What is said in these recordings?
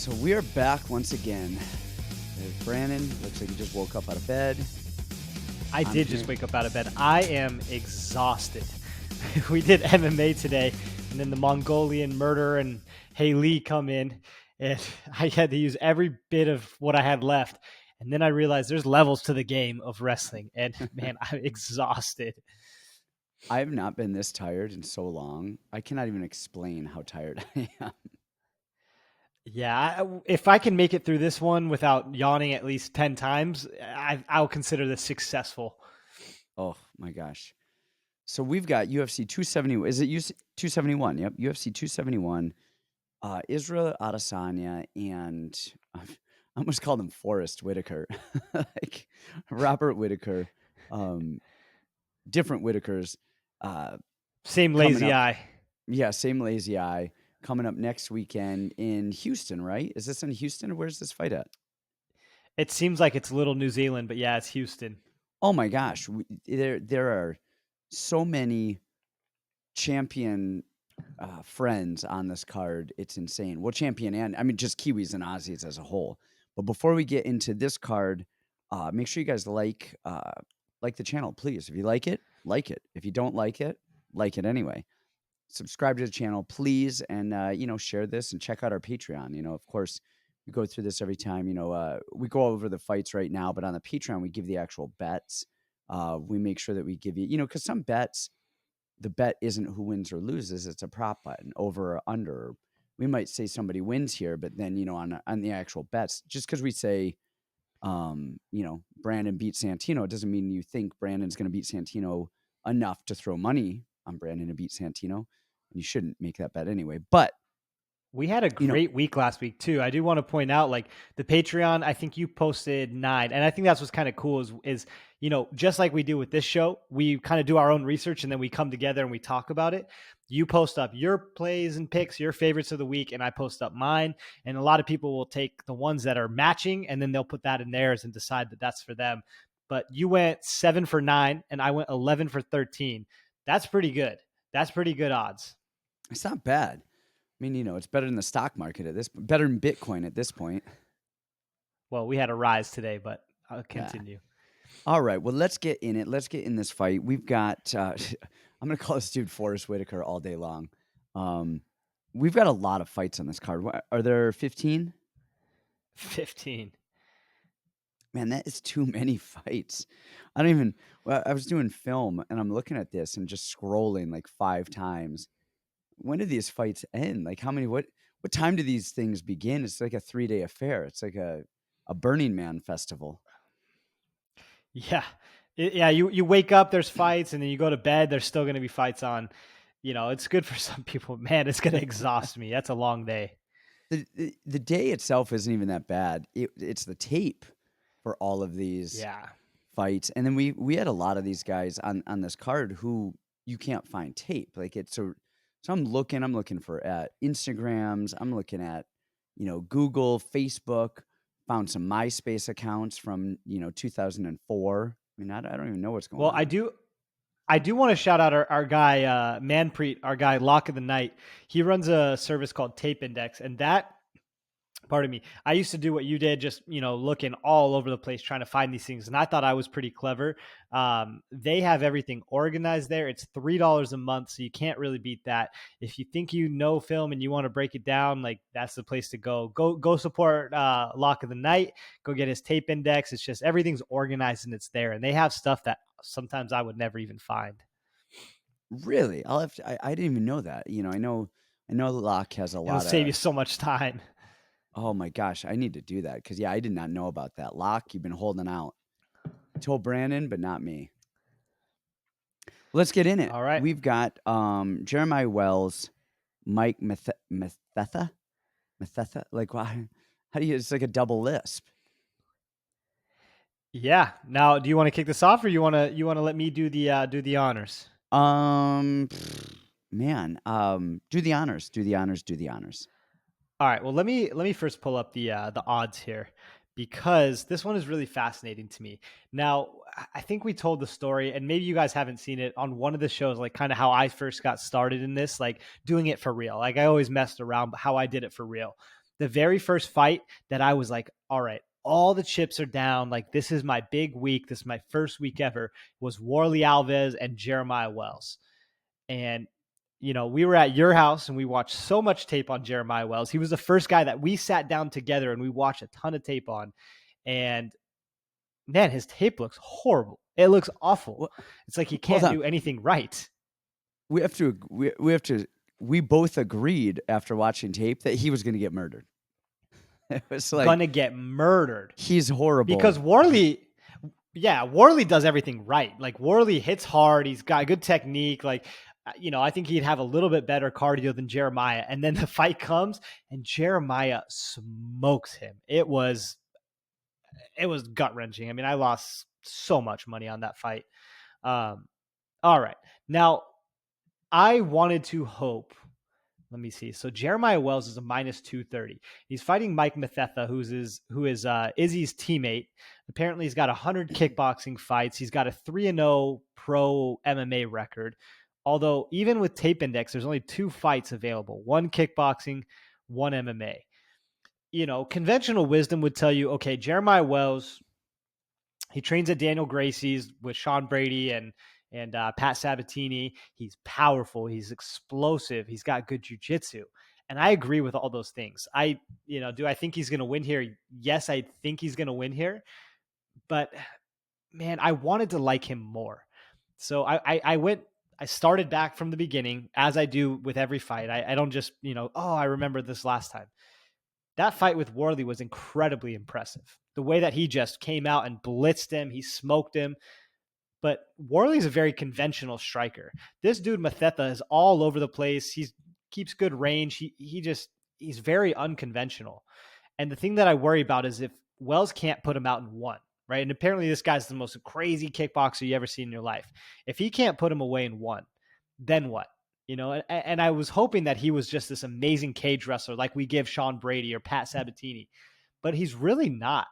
So we are back once again. There's Brandon. Looks like he just woke up out of bed. I did just wake up out of bed. I am exhausted. We did MMA today, and then the Mongolian Murder and Haley come in, and I had to use every bit of what I had left. And then I realized there's levels to the game of wrestling, and man, I'm exhausted. I have not been this tired in so long. I cannot even explain how tired I am. Yeah, if I can make it through this one without yawning at least 10 times, I'll consider this successful. Oh my gosh. So we've got UFC 270. Is it UFC 271? Yep, UFC 271. Israel Adesanya and I almost called him Forrest Whittaker, like Robert Whittaker. Different Whittakers. Same lazy eye. Yeah, same lazy eye. Coming up next weekend in Houston, right? Is this in Houston or where's this fight at? It seems like it's Little New Zealand, but yeah, it's Houston. Oh my gosh, there are so many champion friends on this card. It's insane. Well, champion and I mean just Kiwis and Aussies as a whole. But before we get into this card, make sure you guys like the channel, please. If you like it, like it. If you don't like it anyway. Subscribe to the channel, please, and share this and check out our Patreon. Of course, we go through this every time. We go over the fights right now, but on the Patreon, we give the actual bets. We make sure that we give you, because some bets, the bet isn't who wins or loses; it's a prop button, over or under. We might say somebody wins here, but then on the actual bets, just because we say, Brandon beat Santino, it doesn't mean you think Brandon's going to beat Santino enough to throw money on Brandon to beat Santino. And you shouldn't make that bet anyway. But we had a great week last week too. I do want to point out, like the Patreon, I think you posted 9, and I think that's what's kind of cool is just like we do with this show, we kind of do our own research and then we come together and we talk about it. You post up your plays and picks, your favorites of the week, and I post up mine. And a lot of people will take the ones that are matching and then they'll put that in theirs and decide that that's for them. But you went 7 for 9 and I went 11 for 13. That's pretty good. That's pretty good odds. It's not bad. I mean, it's better than the stock market better than Bitcoin at this point. Well, we had a rise today, but I'll continue. Yeah. All right. Well, let's get in it. Let's get in this fight. We've got, I'm going to call this dude Forrest Whittaker all day long. We've got a lot of fights on this card. Are there 15? 15. Man, that is too many fights. I was doing film and I'm looking at this and just scrolling like 5 times. When do these fights end? Like what time do these things begin? It's like a 3-day affair. It's like a Burning Man festival. Yeah. You wake up, there's fights, and then you go to bed, there's still going to be fights on. It's good for some people. Man, it's going to exhaust me. That's a long day. The day itself isn't even that bad. It's the tape for all of these fights. And then we had a lot of these guys on this card who you can't find tape. Like so I'm looking for Instagrams. I'm looking at, Google, Facebook, found some MySpace accounts from, 2004. I mean, I don't even know what's going on. Well, I do want to shout out our guy, Manpreet, our guy, Lock of the Night. He runs a service called Tape Index, and that, pardon me, I used to do what you did, just, looking all over the place, trying to find these things. And I thought I was pretty clever. They have everything organized there. It's $3 a month. So you can't really beat that. If you think film and you want to break it down, like that's the place to go. Go support Lock of the Night. Go get his Tape Index. It's just everything's organized and it's there. And they have stuff that sometimes I would never even find. Really? I didn't even know that. I know Lock has a lot. It'll save you so much time. Oh my gosh, I need to do that because I did not know about that. Lock, you've been holding out. I told Brandon, but not me. Let's get in it. All right. We've got Jeremiah Wells, Malkoun-Dobson. Like, how do you? It's like a double lisp. Yeah. Now, do you want to kick this off, or you want to let me do the honors? Do the honors. Do the honors. All right. Well, let me first pull up the odds here, because this one is really fascinating to me. Now, I think we told the story, and maybe you guys haven't seen it, on one of the shows, like kind of how I first got started in this, like doing it for real. Like I always messed around, but how I did it for real. the very first fight that I was like, all right, all the chips are down. Like, this is my big week. This is my first week ever, was Warlley Alves and Jeremiah Wells. And, we were at your house and we watched so much tape on Jeremiah Wells. He was the first guy that we sat down together and we watched a ton of tape on. And man, his tape looks horrible. It looks awful. Well, it's like he can't do anything right. We both agreed after watching tape that he was going to get murdered. It was like, gonna get murdered. He's horrible because Warlley does everything right. Like, Warlley hits hard. He's got good technique. Like, I think he'd have a little bit better cardio than Jeremiah. And then the fight comes and Jeremiah smokes him. It was gut wrenching. I mean, I lost so much money on that fight. All right. Now, I wanted to hope. Let me see. So Jeremiah Wells is a minus 230. He's fighting Malkoun-Dobson, who is Izzy's teammate. Apparently, he's got 100 kickboxing fights. He's got a 3-0 pro MMA record. Although, even with Tape Index, there's only 2 fights available. 1 kickboxing, 1 MMA. Conventional wisdom would tell you, okay, Jeremiah Wells, he trains at Daniel Gracie's with Sean Brady and Pat Sabatini. He's powerful. He's explosive. He's got good jiu-jitsu. And I agree with all those things. Do I think he's going to win here? Yes, I think he's going to win here. But man, I wanted to like him more. So I started back from the beginning, as I do with every fight. I don't just, I remember this last time. That fight with Warlley was incredibly impressive. The way that he just came out and blitzed him, he smoked him. But Warlley's a very conventional striker. This dude, Mathetha, is all over the place. He keeps good range. He's very unconventional. And the thing that I worry about is if Wells can't put him out in 1, right? And apparently this guy's the most crazy kickboxer you ever seen in your life. If he can't put him away in 1, then what? And I was hoping that he was just this amazing cage wrestler like we give Sean Brady or Pat Sabatini. But he's really not.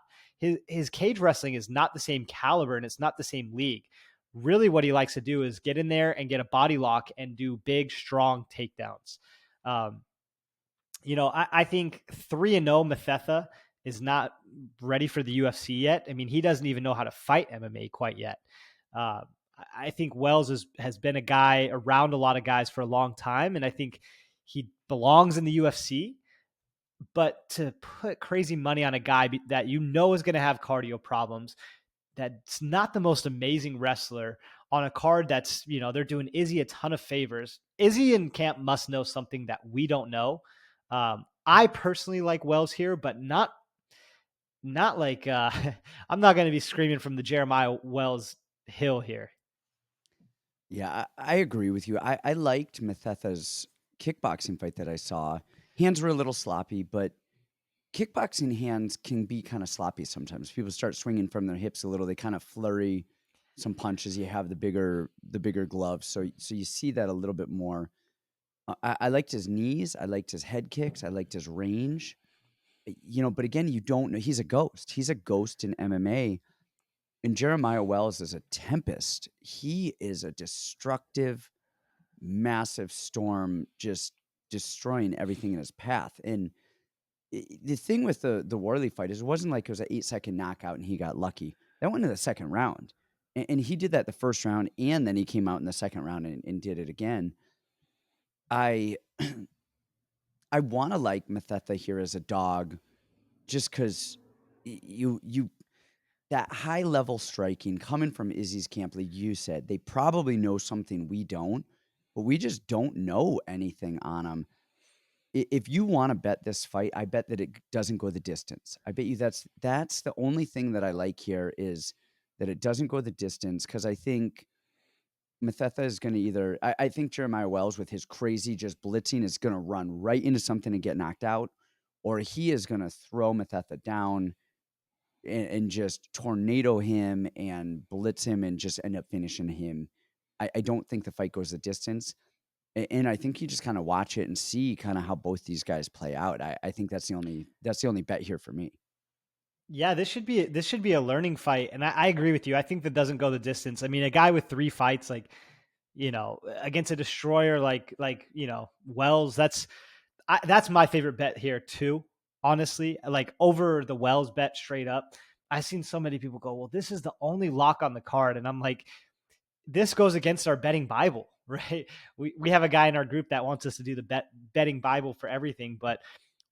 His cage wrestling is not the same caliber and it's not the same league. Really what he likes to do is get in there and get a body lock and do big, strong takedowns. I think 3-0 Mathetha is not ready for the UFC yet. I mean, he doesn't even know how to fight MMA quite yet. I think Wells has been a guy around a lot of guys for a long time, and I think he belongs in the UFC. But to put crazy money on a guy that is going to have cardio problems, that's not the most amazing wrestler on a card that's, they're doing Izzy a ton of favors. Izzy and camp must know something that we don't know. I personally like Wells here, but not like I'm not going to be screaming from the Jeremiah Wells hill here. Yeah, I agree with you. I liked Mathetha's kickboxing fight that I saw. Hands were a little sloppy, but kickboxing hands can be kind of sloppy sometimes. People start swinging from their hips a little. They kind of flurry some punches. You have the bigger gloves, so you see that a little bit more. I liked his knees. I liked his head kicks. I liked his range. But again, you don't know. He's a ghost. He's a ghost in MMA. And Jeremiah Wells is a tempest. He is a destructive, massive storm, just destroying everything in his path. And the thing with the Warlley fight is it wasn't like it was an 8-second knockout and he got lucky. That went in the second round. And he did that the first round, and then he came out in the second round and did it again. I want to like Mathetha here as a dog just because you that high-level striking coming from Izzy's camp, like you said, they probably know something we don't, but we just don't know anything on them. If you want to bet this fight, I bet that it doesn't go the distance. I bet you that's the only thing that I like here is that it doesn't go the distance, because I think Mathetha is going to either – I think Jeremiah Wells with his crazy just blitzing is going to run right into something and get knocked out, or he is going to throw Mathetha down and just tornado him and blitz him and just end up finishing him. I don't think the fight goes the distance. And I think you just kind of watch it and see kind of how both these guys play out. I think that's the only bet here for me. Yeah, this should be a learning fight. And I agree with you. I think that doesn't go the distance. I mean, a guy with 3 fights, like, against a destroyer, like, Wells, that's my favorite bet here too honestly, like over the Wells bet straight up. I've seen so many people go, well, this is the only lock on the card. And I'm like, this goes against our betting Bible, right? We have a guy in our group that wants us to do the betting Bible for everything. But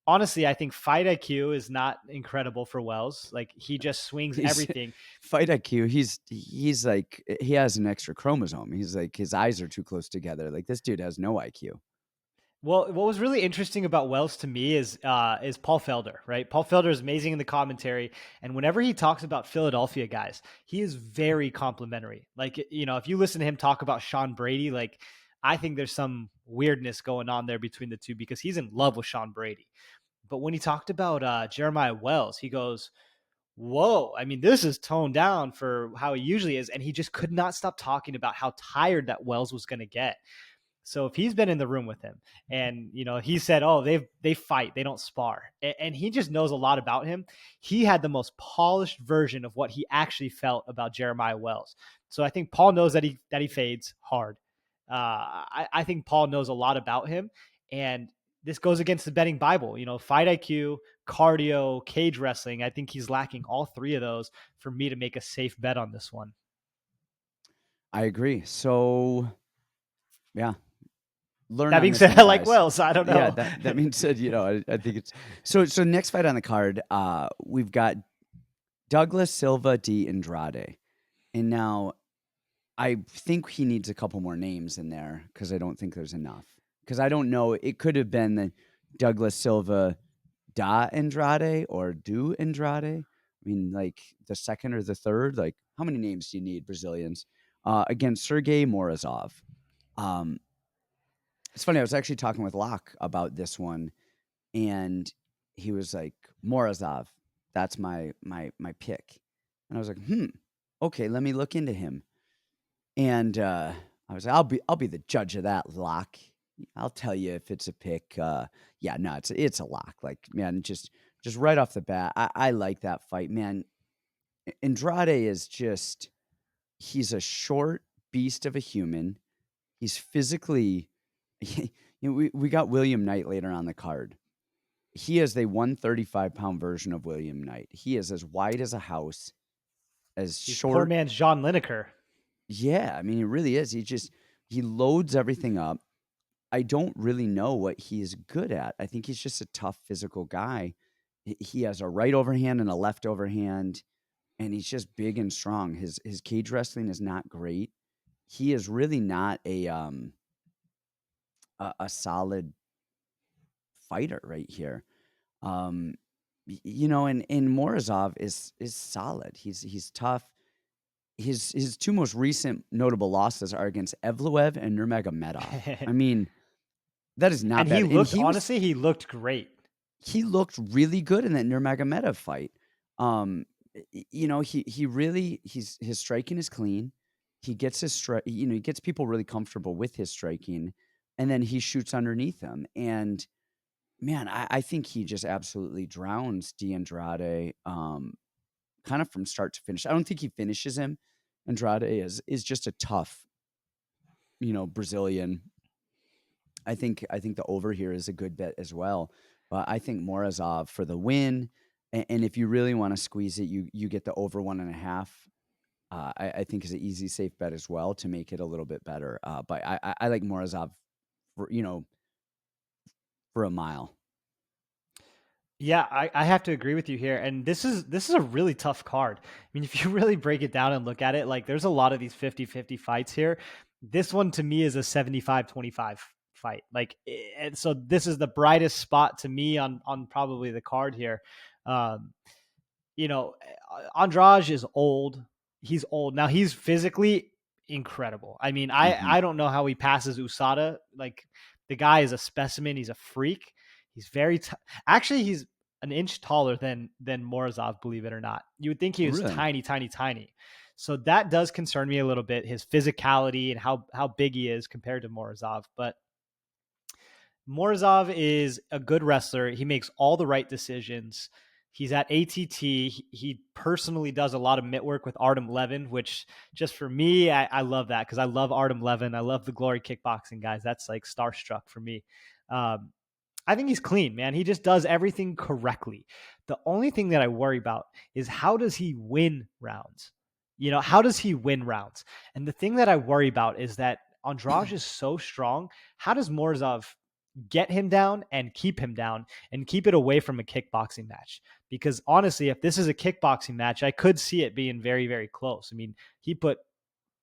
honestly, I think fight IQ is not incredible for Wells. Like he just swings He's everything. fight IQ. He's like he has an extra chromosome. He's like his eyes are too close together. Like this dude has no IQ. Well, what was really interesting about Wells to me is Paul Felder, right? Paul Felder is amazing in the commentary, and whenever he talks about Philadelphia guys, he is very complimentary. Like, you know, if you listen to him talk about Sean Brady, like I think there's some weirdness going on there between the two because he's in love with Sean Brady. But when he talked about Jeremiah Wells, he goes, whoa, I mean, this is toned down for how he usually is. And he just could not stop talking about how tired that Wells was going to get. So if he's been in the room with him and, you know, he said, oh, they fight, they don't spar. And he just knows a lot about him. He had the most polished version of what he actually felt about Jeremiah Wells. So I think Paul knows that he fades hard. I think Paul knows a lot about him. And this goes against the betting Bible, you know, fight IQ, cardio, cage wrestling. I think he's lacking all three of those for me to make a safe bet on this one. I agree. So, yeah. Learn that on being this said, one, I like guys. Wells. I don't know. Yeah, that being said, you know, I think it's so next fight on the card, we've got Douglas Silva de Andrade. And now I think he needs a couple more names in there because I don't think there's enough. Because I don't know, it could have been the Douglas Silva da Andrade or do Andrade. I mean, like the second or the third. Like, how many names do you need, Brazilians? Against Sergey Morozov. It's funny. I was actually talking with Locke about this one, and he was like, Morozov, that's my pick. And I was like, okay, let me look into him. And I was like, I'll be the judge of that, Locke. I'll tell you if it's a pick. Yeah, no, it's a lock. Like, man, just right off the bat, I like that fight, man. Andrade is just he's a short beast of a human. He's physically you know, we got William Knight later on the card. He is a 135-pound version of William Knight. He is as wide as a house, as He's short. poor man's John Lineker. Yeah, I mean, he really is. He loads everything up. I don't really know what he's good at. I think he's just a tough physical guy. He has a right overhand and a left overhand, and he's just big and strong. His cage wrestling is not great. He is really not a solid fighter right here. You know, and Morozov is solid. He's tough. His two most recent notable losses are against Evloev and Nurmagomedov. I mean, that is not and bad. he looked, And honestly, he looked great. he looked really good in that Nurmagomedov fight. You know, he really his striking is clean. He gets his strike. You know, he gets people really comfortable with his striking, and then he shoots underneath them. And man, I think he just absolutely drowns Andrade, kind of from start to finish. I don't think he finishes him. Andrade is just a tough, you know, Brazilian. I think the over here is a good bet as well. But I think Morozov for the win. And if you really want to squeeze it, you get the over 1.5. I think is an easy, safe bet as well to make it a little bit better. But I like Morozov for, you know, for a mile. Yeah, I have to agree with you here. And this is a really tough card. I mean, if you really break it down and look at it, like there's a lot of these 50-50 fights here. This one to me is a 75-25 fight. Like, and so this is the brightest spot to me on probably the card here. You know, Andrade is old. He's old. Now he's physically incredible. I mean, I don't know how he passes USADA. Like the guy is a specimen. He's a freak. He's very actually he's an inch taller than Morozov, believe it or not. You would think he was Really? tiny. So that does concern me a little bit, his physicality and how big he is compared to Morozov. But Morozov is a good wrestler. He makes all the right decisions. He's at ATT. He personally does a lot of mitt work with Artem Levin, which just for me, I love that because I love Artem Levin. I love the Glory Kickboxing guys. That's like starstruck for me. I think he's clean, man. He just does everything correctly. The only thing that I worry about is how does he win rounds? How does he win rounds? And the thing that I worry about is that Andrade is so strong. How does Morozov get him down and keep him down and keep it away from a kickboxing match? Because honestly, if this is a kickboxing match, I could see it being very, very close. I mean, he put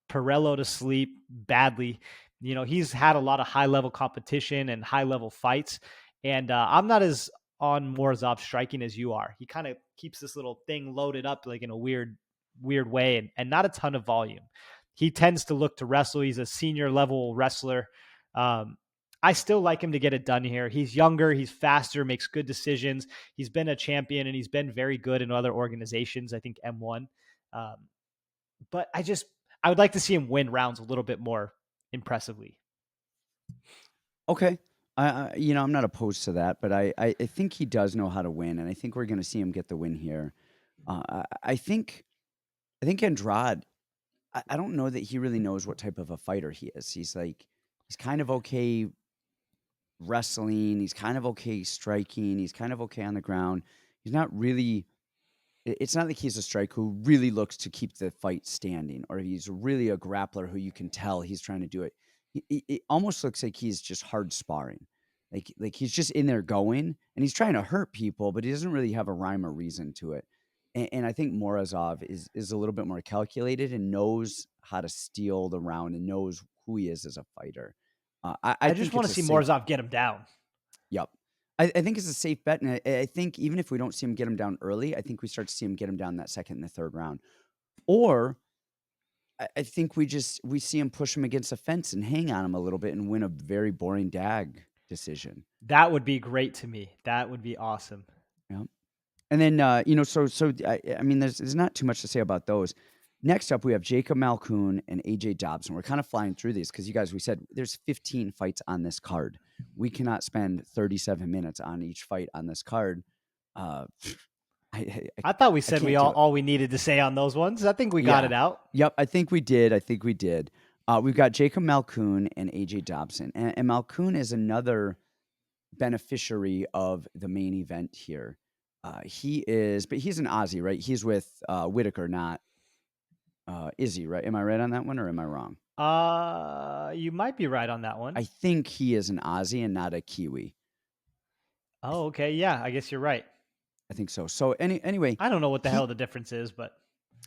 Perello to sleep badly. He's had a lot of high level competition and high level fights. And I'm not as on Morozov striking as you are. He kind of keeps this little thing loaded up like in a weird way and not a ton of volume. He tends to look to wrestle. He's a senior level wrestler. I still like him to get it done here. He's younger, he's faster, makes good decisions. He's been a champion and he's been very good in other organizations. I think M1. Um, but I would like to see him win rounds a little bit more impressively. Okay. I'm not opposed to that, but I think he does know how to win, and I think we're going to see him get the win here. I think Andrade. I don't know that he really knows what type of a fighter he is. He's kind of okay wrestling. He's kind of okay striking. He's kind of okay on the ground. He's not really. It's not like he's a striker who really looks to keep the fight standing, or he's really a grappler who you can tell he's trying to do it. It almost looks like he's just hard sparring, like he's just in there going, and he's trying to hurt people, but he doesn't really have a rhyme or reason to it. And I think Morozov is a little bit more calculated and knows how to steal the round and knows who he is as a fighter. I I just think want it's to a see safe. Morozov get him down. Yep. I think it's a safe bet, and I think even if we don't see him get him down early, I think we start to see him get him down that second and the third round. Or I think we see him push him against a fence and hang on him a little bit and win a very boring dag decision. That would be great to me. That would be awesome. Yep. And then I mean, there's not too much to say about those. Next up, we have Jacob Malkoun and AJ Dobson. We're kind of flying through these because we said there's 15 fights on this card. We cannot spend 37 minutes on each fight on this card. Uh, I thought we I said can't do it. all we needed to say on those ones. I think we got it out. Yep, I think we did. We've got Jacob Malkoun and AJ Dobson, and Malkoun is another beneficiary of the main event here. But he's an Aussie, right? He's with Whittaker, not Izzy, right? Am I right on that one, or am I wrong? You might be right on that one. I think he is an Aussie and not a Kiwi. Oh, okay. Yeah, I guess you're right. I think so. So anyway, I don't know what the hell the difference is, but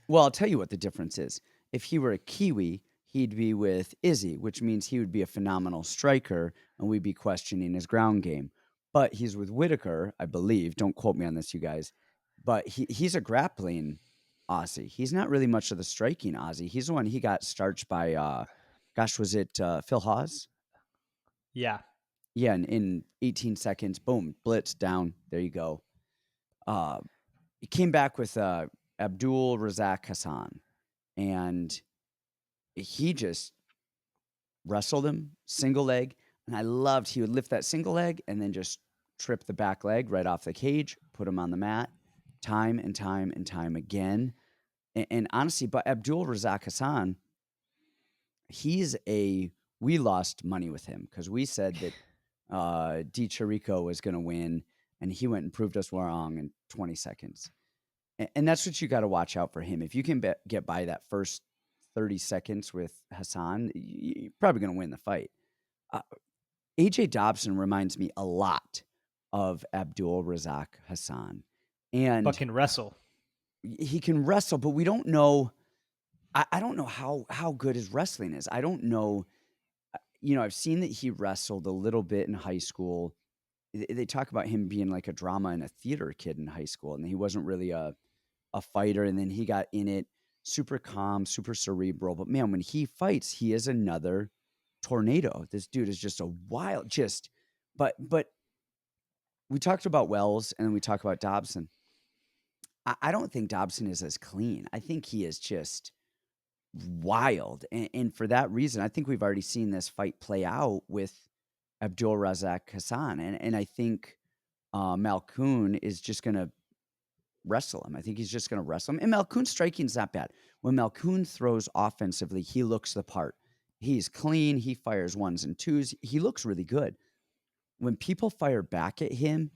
well, I'll tell you what the difference is. If he were a Kiwi, he'd be with Izzy, which means he would be a phenomenal striker, and we'd be questioning his ground game. But he's with Whittaker, I believe. Don't quote me on this, you guys. But he's a grappling Aussie. He's not really much of the striking Aussie. He's the one he got starched by, was it Phil Hawes? yeah. Yeah, in 18 seconds, boom, blitz down. There you go. He came back with Abdul Razak Hassan, and he just wrestled him single leg. And I loved he would lift that single leg and then just trip the back leg right off the cage, put him on the mat, time and time and time again. And honestly, but Abdul Razak Hassan, we lost money with him because we said that Di Chirico was going to win, and he went and proved us wrong in 20 seconds. And that's what you got to watch out for him. If you can get by that first 30 seconds with Hassan, you're probably going to win the fight. AJ Dobson reminds me a lot of Abdul Razak Hassan. But can wrestle. He can wrestle, but we don't know. I don't know how good his wrestling is. I don't know. I've seen that he wrestled a little bit in high school. They talk about him being like a drama and a theater kid in high school, and he wasn't really a fighter. And then he got in it, super calm, super cerebral. But man, when he fights, he is another tornado. This dude is just a wild, but we talked about Wells and we talked about Dobson. I don't think Dobson is as clean. I think he is just wild. And for that reason, I think we've already seen this fight play out with Abdul Razak Hassan. And I think Malkoun is just going to wrestle him. I think he's just going to wrestle him. And Malkoun's striking's not bad. When Malkoun throws offensively, he looks the part. He's clean. He fires ones and twos. He looks really good. when people fire back at him,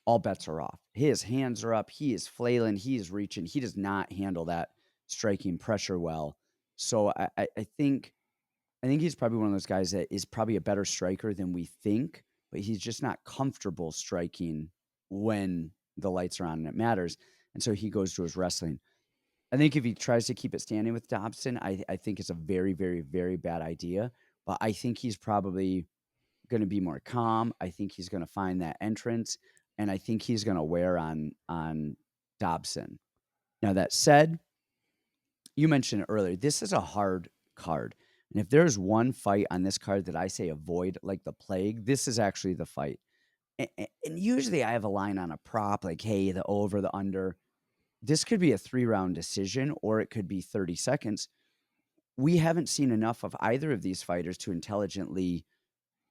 all bets are off. His hands are up. He is flailing. He is reaching. He does not handle that striking pressure well. So I think he's probably one of those guys that is probably a better striker than we think, but he's just not comfortable striking when the lights are on and it matters. And so he goes to his wrestling. I think if he tries to keep it standing with Dobson, I think it's a very, very, very bad idea. But I think he's probably going to be more calm. I think he's going to find that entrance, and I think he's going to wear on Dobson. Now, that said, you mentioned earlier, this is a hard card. And if there's one fight on this card that I say avoid like the plague, this is actually the fight. And usually I have a line on a prop like, hey, the over, the under. This could be a 3-round decision, or it could be 30 seconds. We haven't seen enough of either of these fighters to intelligently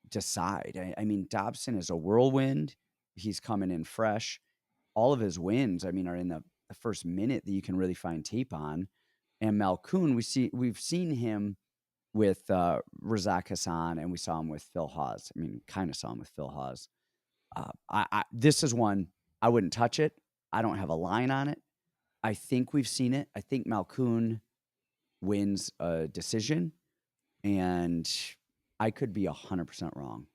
decide. I mean, Dobson is a whirlwind. He's coming in fresh. All of his wins, I mean, are in the first minute that you can really find tape on. And Malkoun, we've seen him with Razak Hassan, and we saw him with Phil Hawes. I mean, kind of saw him with Phil Hawes. This is one I wouldn't touch it. I don't have a line on it. I think we've seen it. I think Malkoun wins a decision, and I could be 100% wrong.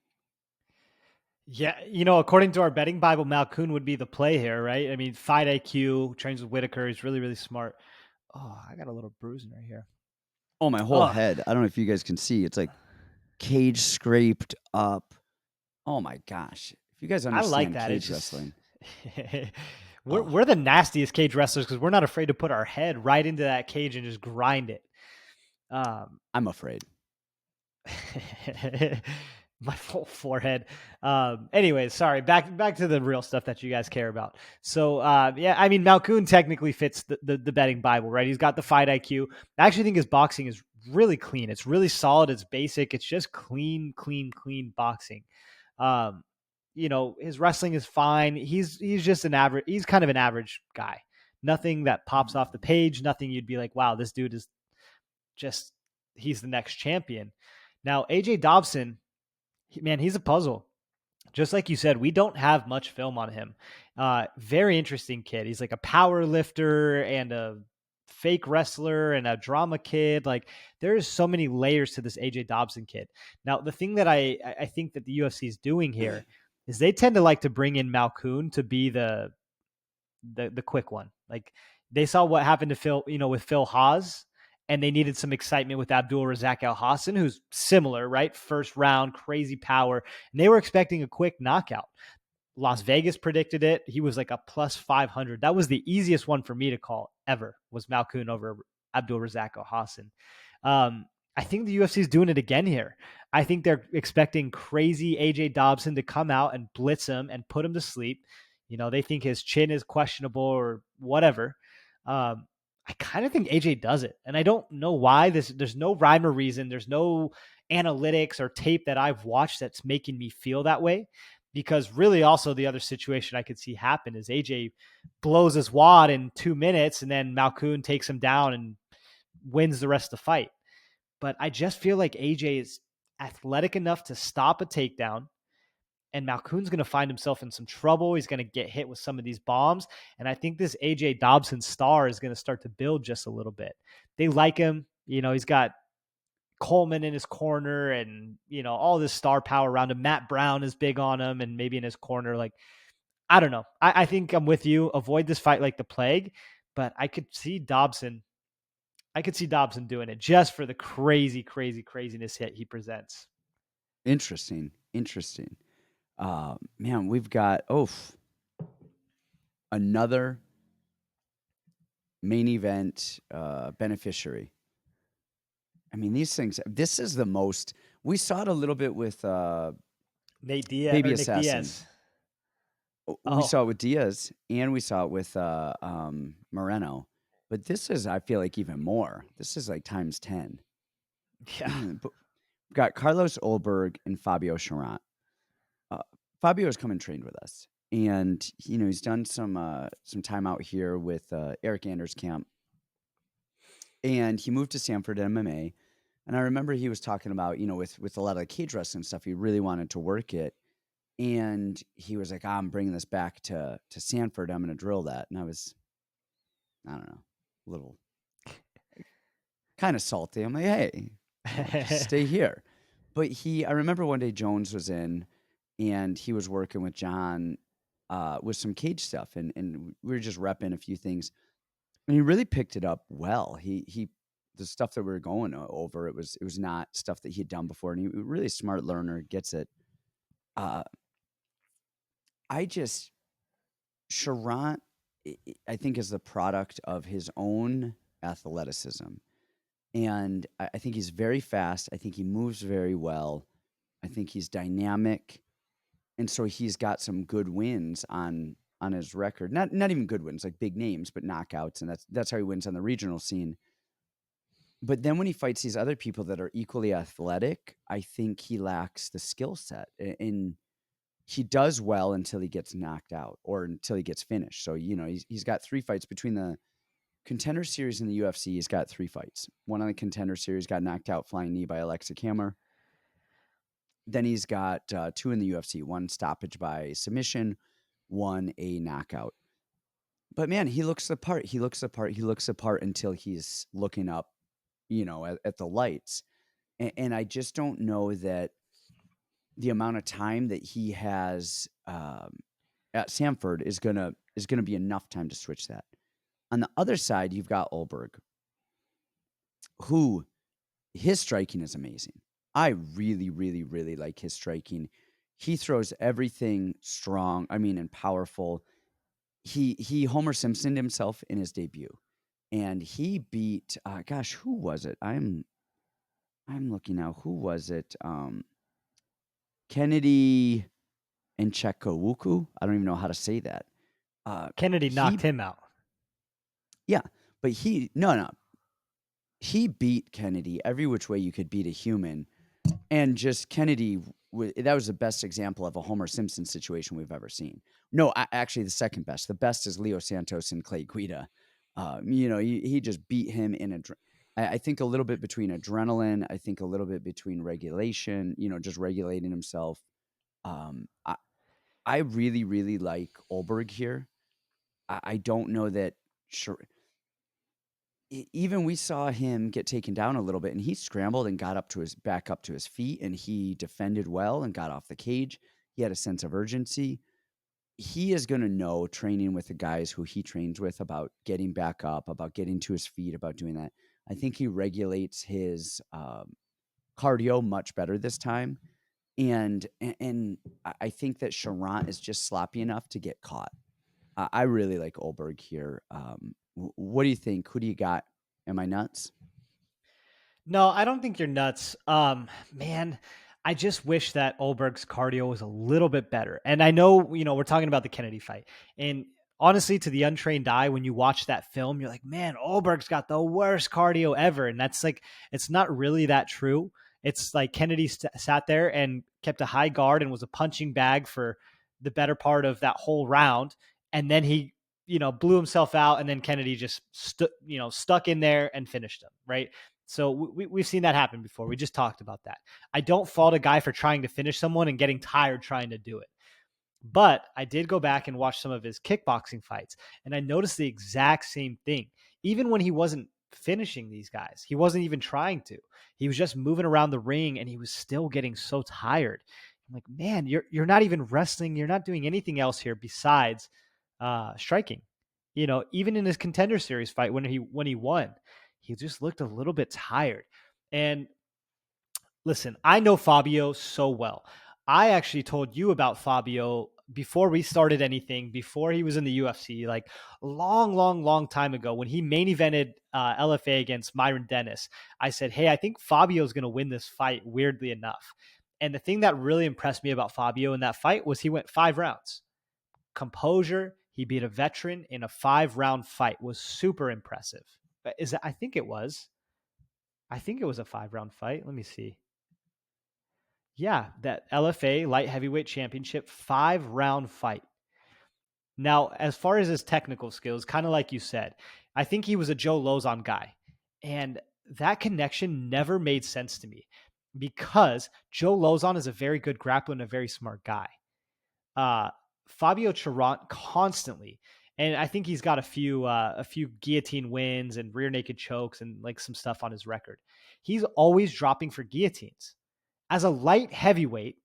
Yeah, according to our betting Bible, Malkoun would be the play here, right? I mean, fight IQ, trains with Whittaker. He's really, really smart. Oh, I got a little bruising right here. Oh, my whole head. I don't know if you guys can see. It's like cage scraped up. Oh, my gosh. If you guys understand I like that. cage wrestling. We're the nastiest cage wrestlers because we're not afraid to put our head right into that cage and just grind it. I'm afraid. My full forehead. Anyways, sorry. Back to the real stuff that you guys care about. So, yeah, I mean, Malkoun technically fits the betting Bible, right? He's got the fight IQ. I actually think his boxing is really clean. It's really solid. It's basic. It's just clean boxing. His wrestling is fine. He's just an average. He's kind of an average guy. Nothing that pops off the page. Nothing you'd be like, wow, this dude is just, he's the next champion. Now, AJ Dobson, man, he's a puzzle. Just like you said, we don't have much film on him. Very interesting kid. He's like a power lifter and a fake wrestler and a drama kid. Like, there's so many layers to this AJ Dobson kid. Now, the thing that I think that the UFC is doing here is they tend to like to bring in Malkoun to be the quick one. Like, they saw what happened to Phil, with Phil Hawes, and they needed some excitement with Abdul Razak Al Hassan, who's similar, right? First round, crazy power. And they were expecting a quick knockout. Las Vegas predicted it. He was like a plus 500. That was the easiest one for me to call ever, was Malkoun over Abdul Razak Al Hassan. I think the UFC is doing it again here. I think they're expecting crazy AJ Dobson to come out and blitz him and put him to sleep. They think his chin is questionable or whatever. I kind of think AJ does it. And I don't know why. There's no rhyme or reason. There's no analytics or tape that I've watched that's making me feel that way. Because really also the other situation I could see happen is AJ blows his wad in 2 minutes and then Malkoun takes him down and wins the rest of the fight. But I just feel like AJ is athletic enough to stop a takedown, and Malkoun's going to find himself in some trouble. He's going to get hit with some of these bombs. And I think this AJ Dobson star is going to start to build just a little bit. They like him. He's got Coleman in his corner and, all this star power around him. Matt Brown is big on him and maybe in his corner. Like, I don't know. I think I'm with you. Avoid this fight like the plague, but I could see Dobson doing it just for the craziness hit he presents. Interesting. Man, we've got another main event beneficiary. I mean, these things. This is the most. We saw it a little bit with Nate Diaz, Baby Nick Assassin. Diaz. We saw it with Diaz, and we saw it with Moreno. But this is, I feel like, even more. This is like times 10. Yeah. We've got Carlos-Ulberg and Fabio Cherant. Fabio has come and trained with us, and he's done some time out here with Eric Anders' camp, and he moved to Stanford MMA. And I remember he was talking about, with a lot of the cage wrestling stuff, he really wanted to work it. And he was like, I'm bringing this back to Sanford. I'm going to drill that. And I was, I don't know, a little kind of salty. I'm like, hey, just stay here. But I remember one day Jones was in and he was working with John with some cage stuff. And we were just repping a few things. And he really picked it up well. The stuff that we were going over, it was not stuff that he'd done before. And he was a really smart learner, gets it. Cherant, I think, is the product of his own athleticism. And I think he's very fast. I think he moves very well. I think he's dynamic. And so he's got some good wins on his record. Not even good wins, like big names, but knockouts. And that's how he wins on the regional scene. But then when he fights these other people that are equally athletic, I think he lacks the skill set. And he does well until he gets knocked out or until he gets finished. So, he's got 3 fights between the Contender Series and the UFC. He's got 3 fights. One on the Contender Series, got knocked out flying knee by Alexei-Kammer. Then he's got 2 in the UFC, 1 stoppage by submission, 1 a knockout. But man, he looks the part. He looks the part until he's looking up, at the lights. And I just don't know that the amount of time that he has at Sanford is gonna be enough time to switch that. On the other side, you've got Ulberg, who his striking is amazing. I really, really, really like his striking. He throws everything strong, and powerful. He Homer Simpsoned himself in his debut, and he beat who was it? I'm looking now. Who was it? Kennedy and Chekowuku. I don't even know how to say that. Kennedy knocked him out. Yeah, but no. He beat Kennedy every which way you could beat a human. And just Kennedy, that was the best example of a Homer Simpson situation we've ever seen. No, actually the second best. The best is Leo Santos and Clay Guida. He just beat him in I think a little bit between adrenaline. I think a little bit between regulation, just regulating himself. I really, really like Ulberg here. I don't know that even we saw him get taken down a little bit and he scrambled and got back up to his feet and he defended well and got off the cage. He had a sense of urgency. He is going to know, training with the guys who he trains with, about getting back up, about getting to his feet, about doing that. I think he regulates his cardio much better this time. And I think that Cherant is just sloppy enough to get caught. I really like Ulberg here. What do you think? Who do you got? Am I nuts? No, I don't think you're nuts. Man, I just wish that Ulberg's cardio was a little bit better. And I know, we're talking about the Kennedy fight. And honestly, to the untrained eye, when you watch that film, you're like, man, Ulberg's got the worst cardio ever. And that's like, it's not really that true. It's like Kennedy sat there and kept a high guard and was a punching bag for the better part of that whole round. And then he, blew himself out. And then Kennedy just stuck in there and finished him. Right. So we've seen that happen before. We just talked about that. I don't fault a guy for trying to finish someone and getting tired trying to do it. But I did go back and watch some of his kickboxing fights, and I noticed the exact same thing. Even when he wasn't finishing these guys, he wasn't even trying to. He was just moving around the ring, and he was still getting so tired. I'm like, man, you're not even wrestling. You're not doing anything else here besides striking. Even in his Contender Series fight when he won, he just looked a little bit tired. And listen, I know Fabio so well. I actually told you about Fabio before we started anything, before he was in the UFC, like long time ago when he main evented LFA against Myron Dennis. I said, hey, I think Fabio's going to win this fight, weirdly enough. And the thing that really impressed me about Fabio in that fight was he went 5 rounds. Composure. He beat a veteran in a 5-round fight. Was super impressive. I think it was a 5-round fight. Let me see. Yeah, that LFA light heavyweight championship 5-round fight. Now, as far as his technical skills, kind of like you said, I think he was a Joe Lozon guy. And that connection never made sense to me because Joe Lozon is a very good grappler and a very smart guy. Fabio Cherant constantly. And I think he's got a few guillotine wins and rear naked chokes and like some stuff on his record. He's always dropping for guillotines. As a light heavyweight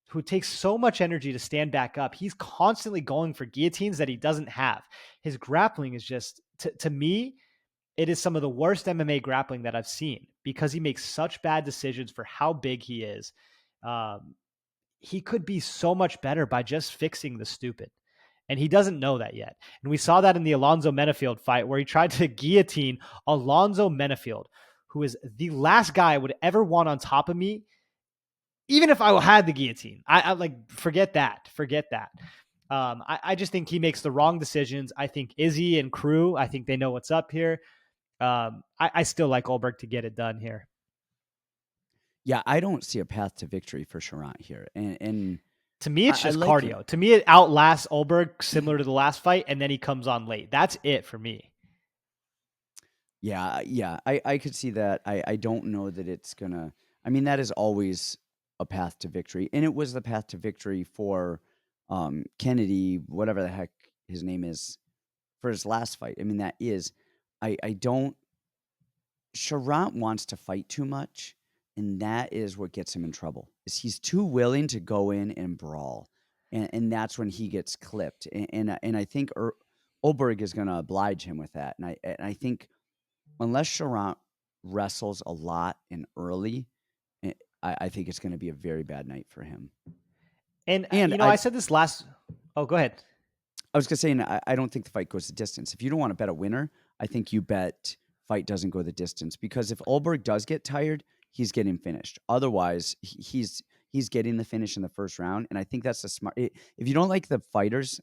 who takes so much energy to stand back up, he's constantly going for guillotines that he doesn't have. His grappling is just, to me, it is some of the worst MMA grappling that I've seen because he makes such bad decisions for how big he is. He could be so much better by just fixing the stupid. And he doesn't know that yet. And we saw that in the Alonzo Menafield fight where he tried to guillotine Alonzo Menafield, who is the last guy I would ever want on top of me, even if I had the guillotine. I like, forget that. I just think he makes the wrong decisions. I think Izzy and crew, I think they know what's up here. I still like Ulberg to get it done here. Yeah, I don't see a path to victory for Cherant here. And to me, it's just like cardio. To me, it outlasts Ulberg similar to the last fight, and then he comes on late. That's it for me. Yeah, I could see that. I don't know that it's gonna. I mean, that is always a path to victory, and it was the path to victory for Kennedy, whatever the heck his name is, for his last fight. I mean, that is. I don't. Cherant wants to fight too much, and that is what gets him in trouble. Is he's too willing to go in and brawl, and that's when he gets clipped. And I think Ulberg is going to oblige him with that. And I think unless Cherant wrestles a lot and early, I think it's going to be a very bad night for him. And I said this last. Oh, go ahead. I was going to say, and I don't think the fight goes the distance. If you don't want to bet a winner, I think you bet fight doesn't go the distance, because if Ulberg does get tired, he's getting finished. Otherwise, he's getting the finish in the first round, and I think that's the smart. If you don't like the fighters,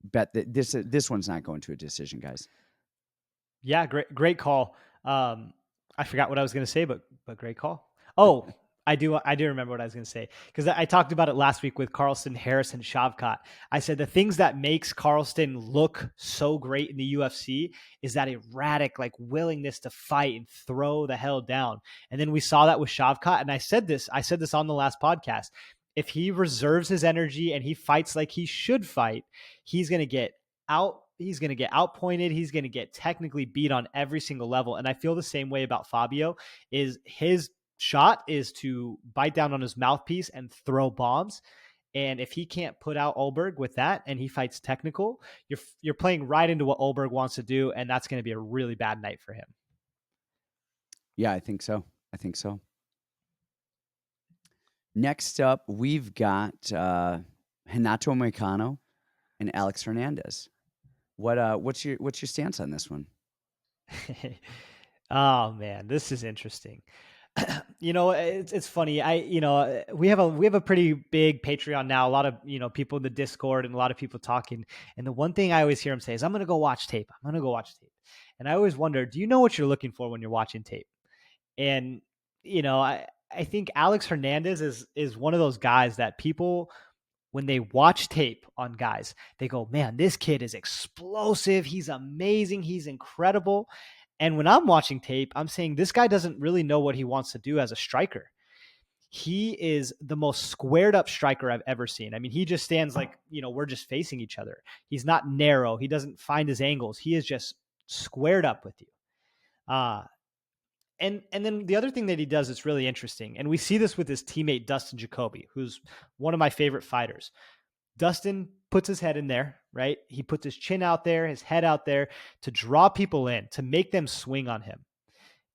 bet that this one's not going to a decision, guys. Yeah, great call. I forgot what I was going to say, but great call. Oh, I do remember what I was going to say, because I talked about it last week with Carlston, Harris, and Shavkat. I said the things that makes Carlston look so great in the UFC is that erratic, like, willingness to fight and throw the hell down. And then we saw that with Shavkat, and I said this on the last podcast. If he reserves his energy and he fights like he should fight, he's going to get outpointed. He's going to get technically beat on every single level. And I feel the same way about Fabio. Is his shot is to bite down on his mouthpiece and throw bombs. And if he can't put out Ulberg with that and he fights technical, you're playing right into what Ulberg wants to do, and that's going to be a really bad night for him. Yeah, I think so. Next up, we've got Renato Moicano and Alex Hernandez. What's your stance on this one? Oh man, this is interesting. It's funny. We have a pretty big Patreon now. A lot of people in the Discord and a lot of people talking. And the one thing I always hear them say is, "I'm going to go watch tape. And I always wonder, do you know what you're looking for when you're watching tape? And I think Alex Hernandez is one of those guys that people, when they watch tape on guys, they go, man, this kid is explosive. He's amazing. He's incredible. And when I'm watching tape, I'm saying this guy doesn't really know what he wants to do as a striker. He is the most squared up striker I've ever seen. I mean, he just stands like, we're just facing each other. He's not narrow. He doesn't find his angles. He is just squared up with you. And then the other thing that he does is really interesting, and we see this with his teammate Dustin Jacoby, who's one of my favorite fighters. Dustin puts his head in there, right? He puts his chin out there, his head out there to draw people in, to make them swing on him.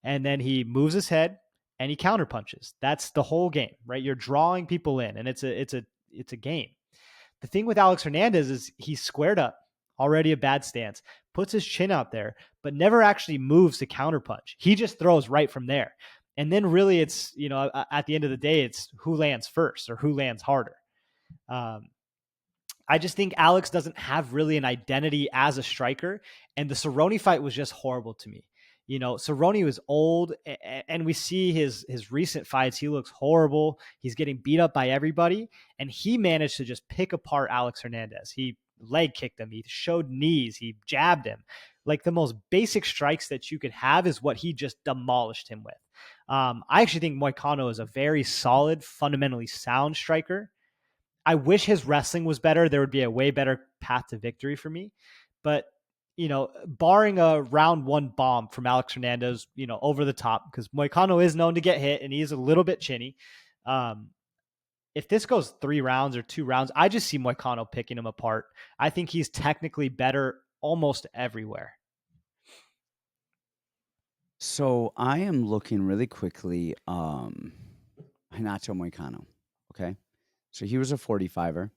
And then he moves his head and he counterpunches. That's the whole game, right? You're drawing people in, and it's a game. The thing with Alex Hernandez is he's squared up, already a bad stance, puts his chin out there, but never actually moves to counterpunch. He just throws right from there. And then really it's, at the end of the day, it's who lands first or who lands harder. I just think Alex doesn't have really an identity as a striker. And the Cerrone fight was just horrible to me. Cerrone was old, and we see his recent fights. He looks horrible. He's getting beat up by everybody. And he managed to just pick apart Alex Hernandez. He leg kicked him. He showed knees. He jabbed him. Like, the most basic strikes that you could have is what he just demolished him with. I actually think Moicano is a very solid, fundamentally sound striker. I wish his wrestling was better. There would be a way better path to victory for me. But, barring a round one bomb from Alex Hernandez, over the top, because Moicano is known to get hit and he is a little bit chinny. If this goes 3 rounds or 2 rounds, I just see Moicano picking him apart. I think he's technically better almost everywhere. So I am looking really quickly. Renato Moicano. Okay. So he was a 45er.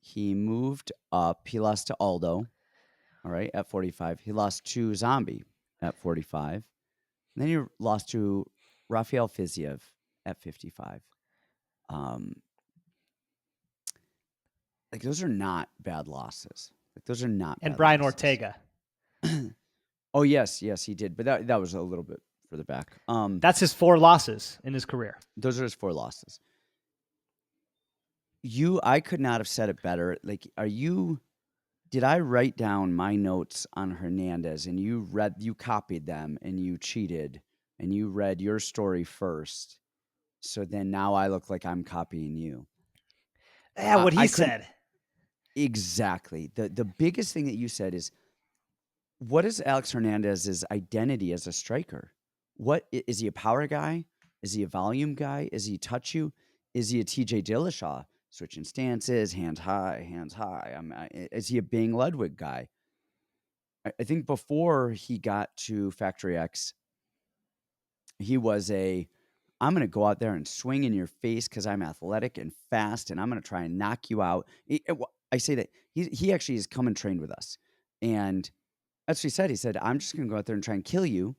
He moved up. He lost to Aldo. All right. At 45. He lost to Zombie at 45. And then he lost to Rafael Fiziev at 55. Like those are not bad losses. Like those are not bad And Brian losses. Ortega. Oh yes, he did. But that was a little bit further back. That's his 4 losses in his career. Those are his 4 losses. I could not have said it better. Like, did I write down my notes on Hernandez and you copied them and you cheated and you read your story first? So then now I look like I'm copying you. Yeah, what he said. Exactly. The biggest thing that you said is, what is Alex Hernandez's identity as a striker? What is he, a power guy? Is he a volume guy? Is he touch you? Is he a TJ Dillashaw, switching stances, hands high? Is he a Bing Ludwig guy? I think before he got to Factory X, he was I'm going to go out there and swing in your face because I'm athletic and fast, and I'm going to try and knock you out. I say that he actually has come and trained with us, and that's what he said. He said, I'm just going to go out there and try and kill you.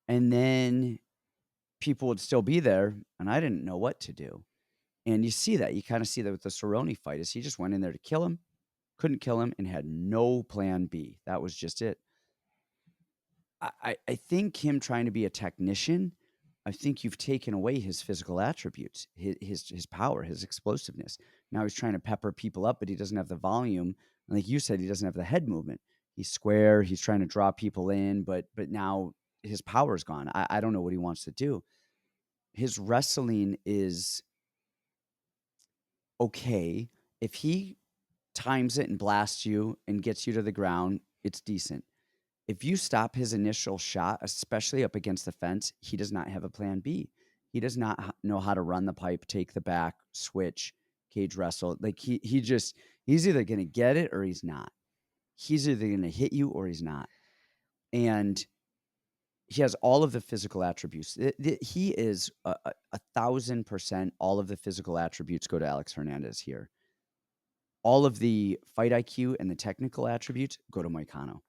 And then people would still be there. And I didn't know what to do. And you see that. You kind of see that with the Cerrone fight is he just went in there to kill him, couldn't kill him, and had no plan B. That was just it. I think him trying to be a technician, I think you've taken away his physical attributes, his power, his explosiveness. Now he's trying to pepper people up, but he doesn't have the volume. And like you said, he doesn't have the head movement. He's square. He's trying to draw people in, but now his power is gone. I don't know what he wants to do. His wrestling is okay. If he times it and blasts you and gets you to the ground, it's decent. If you stop his initial shot, especially up against the fence, he does not have a plan B. He does not know how to run the pipe, take the back, switch, cage wrestle. Like he's either going to get it or he's not. He's either going to hit you or he's not. And he has all of the physical attributes. He is 1,000%. All of the physical attributes go to Alex Hernandez here. All of the fight IQ and the technical attributes go to Moicano.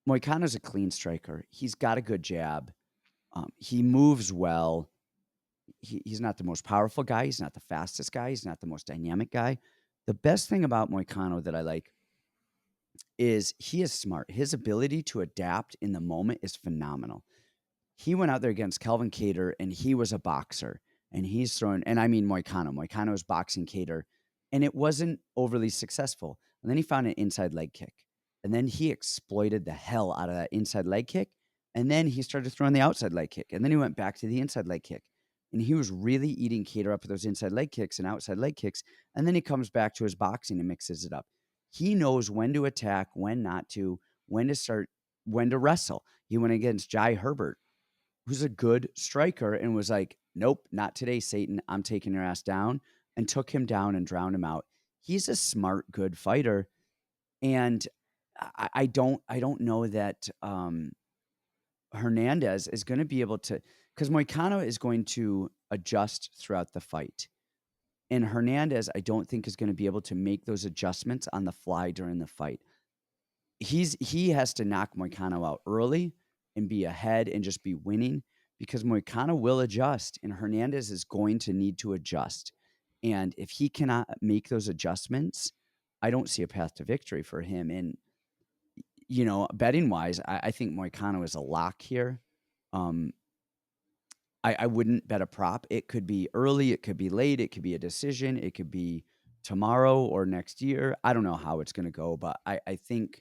Moicano's a clean striker. He's got a good jab. He moves well. He's not the most powerful guy. He's not the fastest guy. He's not the most dynamic guy. The best thing about Moicano that I like is he is smart. His ability to adapt in the moment is phenomenal. He went out there against Calvin Kattar, and he was a boxer. And he's throwing, and I mean Moicano. Moicano was boxing Kattar, and it wasn't overly successful. And then he found an inside leg kick. And then he exploited the hell out of that inside leg kick. And then he started throwing the outside leg kick. And then he went back to the inside leg kick. And he was really eating Kattar up with those inside leg kicks and outside leg kicks. And then he comes back to his boxing and mixes it up. He knows when to attack, when not to, when to start, when to wrestle. He went against Jai Herbert, who's a good striker, and was like, nope, not today, Satan. I'm taking your ass down, and took him down and drowned him out. He's a smart, good fighter. And I don't know that Hernandez is going to be able to, because Moicano is going to adjust throughout the fight. And Hernandez, I don't think, is going to be able to make those adjustments on the fly during the fight. He has to knock Moicano out early and be ahead and just be winning, because Moicano will adjust and Hernandez is going to need to adjust. And if he cannot make those adjustments, I don't see a path to victory for him. And, betting wise, I think Moicano is a lock here. I wouldn't bet a prop. It could be early, it could be late, it could be a decision, it could be tomorrow or next year. I don't know how it's going to go, but I think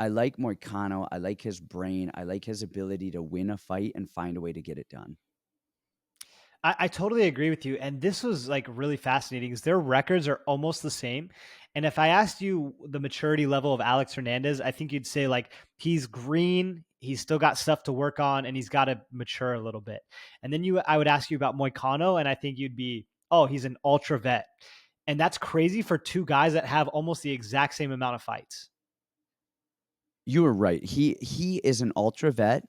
I like Moicano. I like his brain. I like his ability to win a fight and find a way to get it done. I totally agree with you. And this was like really fascinating because their records are almost the same. And if I asked you the maturity level of Alex Hernandez, I think you'd say like he's green, he's still got stuff to work on, and he's got to mature a little bit. And then I would ask you about Moicano, and I think you'd be, oh, he's an ultra vet. And that's crazy for two guys that have almost the exact same amount of fights. You were right. He is an ultra vet,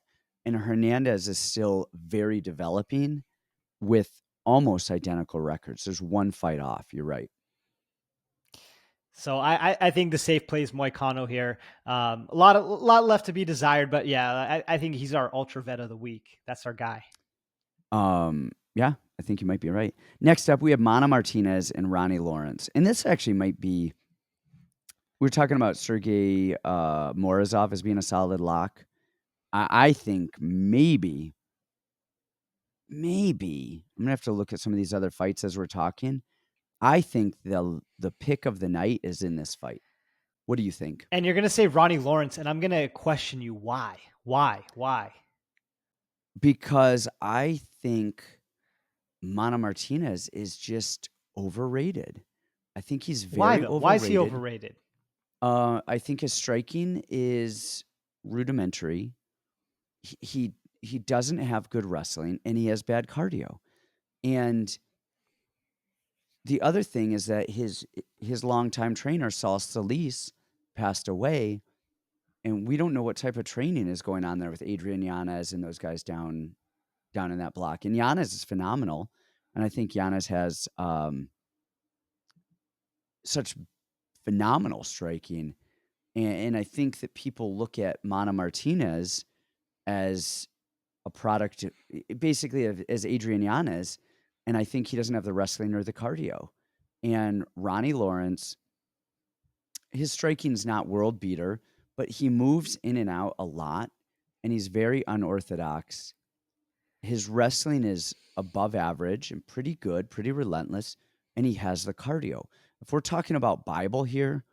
and Hernandez is still very developing with almost identical records. There's one fight off. You're right. So I think the safe play is Moicano here. A lot left to be desired, but yeah, I think he's our ultra vet of the week. That's our guy. Yeah, I think you might be right. Next up, we have Mana Martinez and Ronnie Lawrence, and this actually might be. We're talking about Sergey Morozov as being a solid lock. I think maybe I'm gonna have to look at some of these other fights as we're talking. I think the pick of the night is in this fight. What do you think? And you're gonna say Ronnie Lawrence, and I'm gonna question you why? Why? Because I think Mana Martinez is just overrated. I think he's Why very though? overrated. Why is he overrated? I think his striking is rudimentary. He doesn't have good wrestling, and he has bad cardio. And the other thing is that his longtime trainer, Saul Solis, passed away, and we don't know what type of training is going on there with Adrian Yanez and those guys down in that block. And Yanez is phenomenal, and I think Yanez has such phenomenal striking, and I think that people look at Mana Martinez as a product, basically, as Adrian Yanez, and I think he doesn't have the wrestling or the cardio. And Ronnie Lawrence, his striking's not world beater, but he moves in and out a lot, and he's very unorthodox. His wrestling is above average and pretty good, pretty relentless, and he has the cardio. If we're talking about Bible here,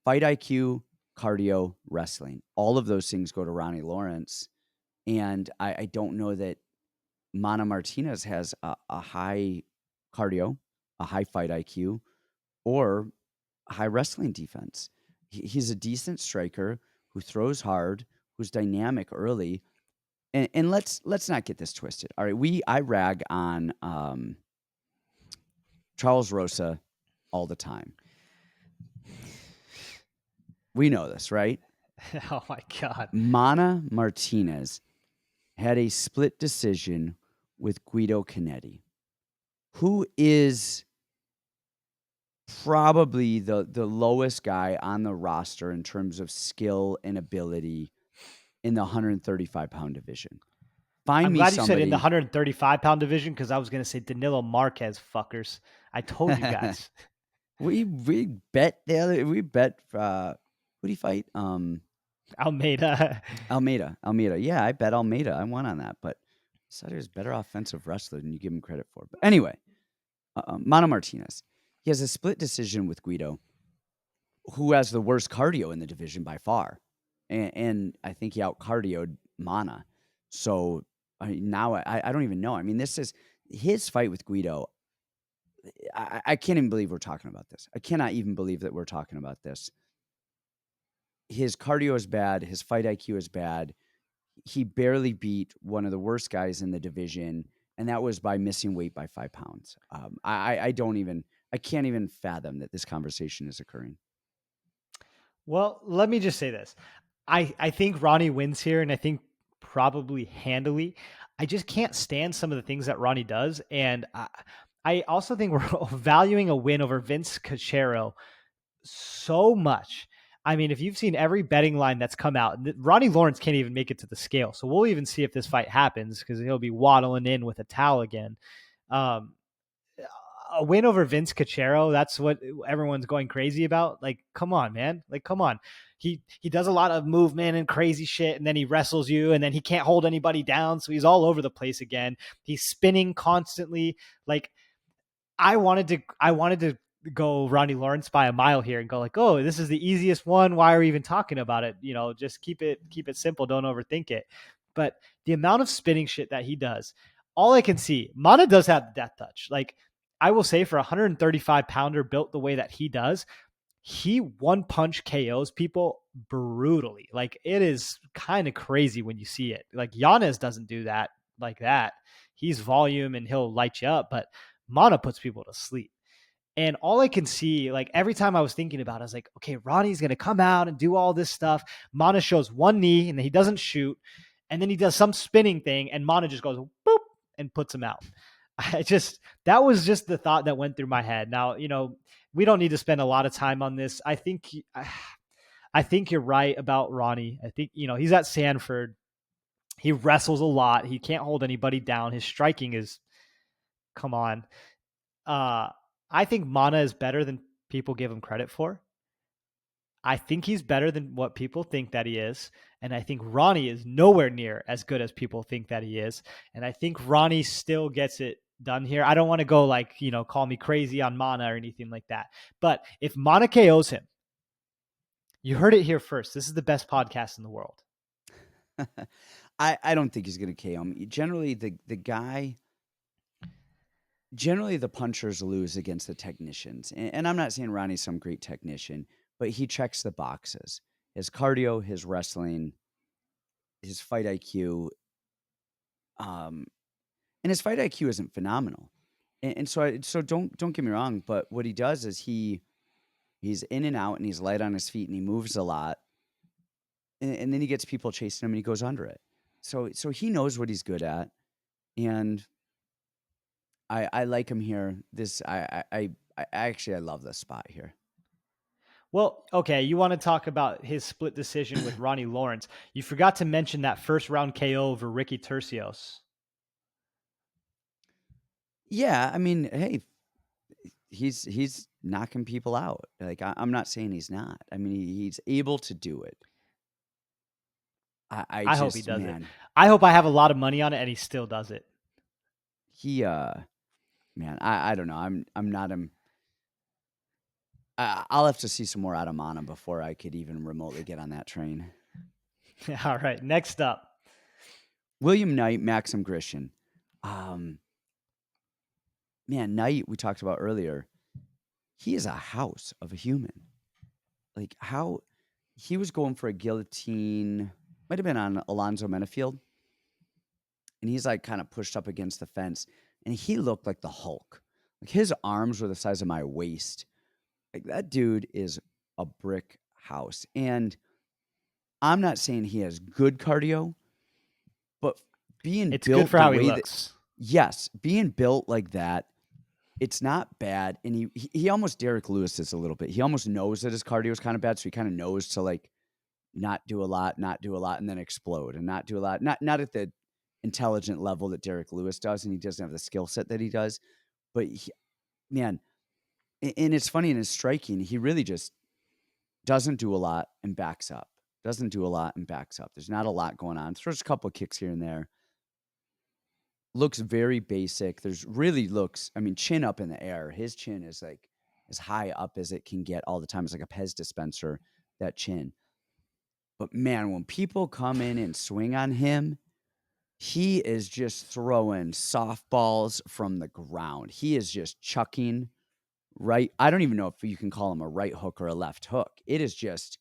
fight IQ, cardio, wrestling, all of those things go to Ronnie Lawrence. And I don't know that Mana Martinez has a high cardio, a high fight IQ, or a high wrestling defense. He's a decent striker who throws hard, who's dynamic early. And let's not get this twisted. All right, I rag on Charles Rosa all the time. We know this, right? Oh my God. Mana Martinez had a split decision with Guido Canetti, who is probably the lowest guy on the roster in terms of skill and ability in the 135-pound division. I'm glad you said in the 135-pound division because I was going to say Danilo Marquez, fuckers. I told you guys. we bet who do you fight? Almeida. Almeida. Yeah, I bet Almeida. I won on that, but I thought he was a better offensive wrestler than you give him credit for. But anyway, Mana Martinez. He has a split decision with Guido, who has the worst cardio in the division by far. And I think he out-cardioed Mana. So now I don't even know. I mean, this is his fight with Guido. I can't even believe we're talking about this. I cannot even believe that we're talking about this. His cardio is bad. His fight IQ is bad. He barely beat one of the worst guys in the division, and that was by missing weight by 5 pounds. I can't even fathom that this conversation is occurring. Well, let me just say this. I think Ronnie wins here, and I think probably handily. I just can't stand some of the things that Ronnie does, and I also think we're valuing a win over Vince Cachero so much. I mean, if you've seen every betting line that's come out, Ronnie Lawrence can't even make it to the scale. So we'll even see if this fight happens because he'll be waddling in with a towel again. A win over Vince Cachero, that's what everyone's going crazy about. Like, come on, man. Like, come on. He does a lot of movement and crazy shit, and then he wrestles you, and then he can't hold anybody down, so he's all over the place again. He's spinning constantly. Like, I wanted to go Ronnie Lawrence by a mile here and go like, oh, this is the easiest one. Why are we even talking about it? You know, just keep it simple. Don't overthink it. But the amount of spinning shit that he does, all I can see, Mana does have death touch. Like, I will say, for a 135-pounder built the way that he does, he one punch KOs people brutally. Like, it is kind of crazy when you see it. Like, Yanez doesn't do that like that. He's volume and he'll light you up, but Mana puts people to sleep. And all I can see, like, every time I was thinking about it, I was like, okay, Ronnie's going to come out and do all this stuff. Mana shows one knee and then he doesn't shoot. And then he does some spinning thing and Mana just goes boop and puts him out. That was just the thought that went through my head. Now, we don't need to spend a lot of time on this. I think you're right about Ronnie. I think, he's at Sanford. He wrestles a lot. He can't hold anybody down. His striking is, come on. I think Mana is better than people give him credit for. I think he's better than what people think that he is. And I think Ronnie is nowhere near as good as people think that he is. And I think Ronnie still gets it done here. I don't want to go like, call me crazy on Mana or anything like that. But if Mana KOs him, you heard it here first. This is the best podcast in the world. I don't think he's going to KO him. Generally, Generally, the punchers lose against the technicians. And I'm not saying Ronnie's some great technician, but he checks the boxes. His cardio, his wrestling, his fight IQ. And his fight IQ isn't phenomenal. And so don't get me wrong, but what he does is he's in and out and he's light on his feet and he moves a lot. And then he gets people chasing him and he goes under it. So he knows what he's good at. And I like him here. I love this spot here. Well, okay, you want to talk about his split decision with Ronnie Lawrence. You forgot to mention that first round KO over Ricky Turcios. Yeah, I mean, hey, he's knocking people out. Like, I'm not saying he's not. I mean, he's able to do it. I hope he does it. I hope I have a lot of money on it and he still does it. Man, I don't know. I'm not him. I'll have to see some more out of Mana before I could even remotely get on that train. All right, next up, William Knight, Maxim Grishin. Man, Knight, we talked about earlier. He is a house of a human. Like, how he was going for a guillotine, might have been on Alonzo Menafield, and he's like kind of pushed up against the fence, and he looked like the Hulk. Like, his arms were the size of my waist. Like, that dude is a brick house. And I'm not saying he has good cardio, but being it's built good for how he looks. Yes, being built like that, it's not bad. And he almost Derrick Lewis is a little bit. He almost knows that his cardio is kind of bad, so he kind of knows to like not do a lot, and then explode, and not do a lot. Not at the intelligent level that Derrick Lewis does, and he doesn't have the skill set that he does. But man, and it's funny in his striking, he really just doesn't do a lot and backs up. There's not a lot going on. Throws a couple of kicks here and there. Looks very basic. Chin up in the air. His chin is like as high up as it can get all the time. It's like a Pez dispenser, that chin. But man, when people come in and swing on him, he is just throwing softballs from the ground. He is just chucking right. I don't even know if you can call him a right hook or a left hook. It is just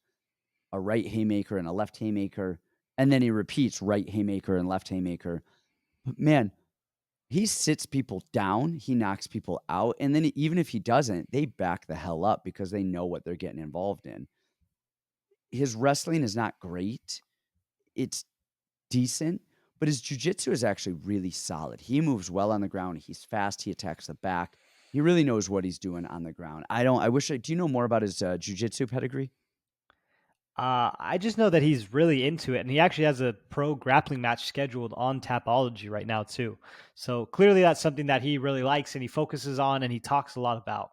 a right haymaker and a left haymaker. And then he repeats right haymaker and left haymaker. But man, he sits people down. He knocks people out. And then even if he doesn't, they back the hell up because they know what they're getting involved in. His wrestling is not great. It's decent, but his jiu-jitsu is actually really solid. He moves well on the ground. He's fast. He attacks the back. He really knows what he's doing on the ground. Do you know more about his jiu-jitsu pedigree? I just know that he's really into it, and he actually has a pro grappling match scheduled on Tapology right now too. So clearly that's something that he really likes and he focuses on and he talks a lot about.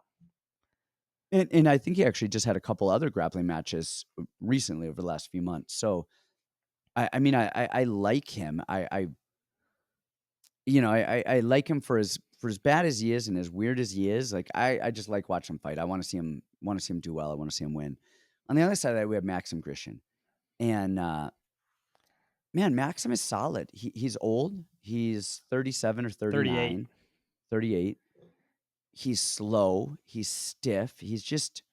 And I think he actually just had a couple other grappling matches recently over the last few months. So I like him. I like him for as bad as he is and as weird as he is. Like, I just like watching him fight. I want to see him do well. I want to see him win. On the other side of that, we have Maxim Grishin. And man, Maxim is solid. He's old. He's 37 or 38. 39, 38. He's slow. He's stiff. He's just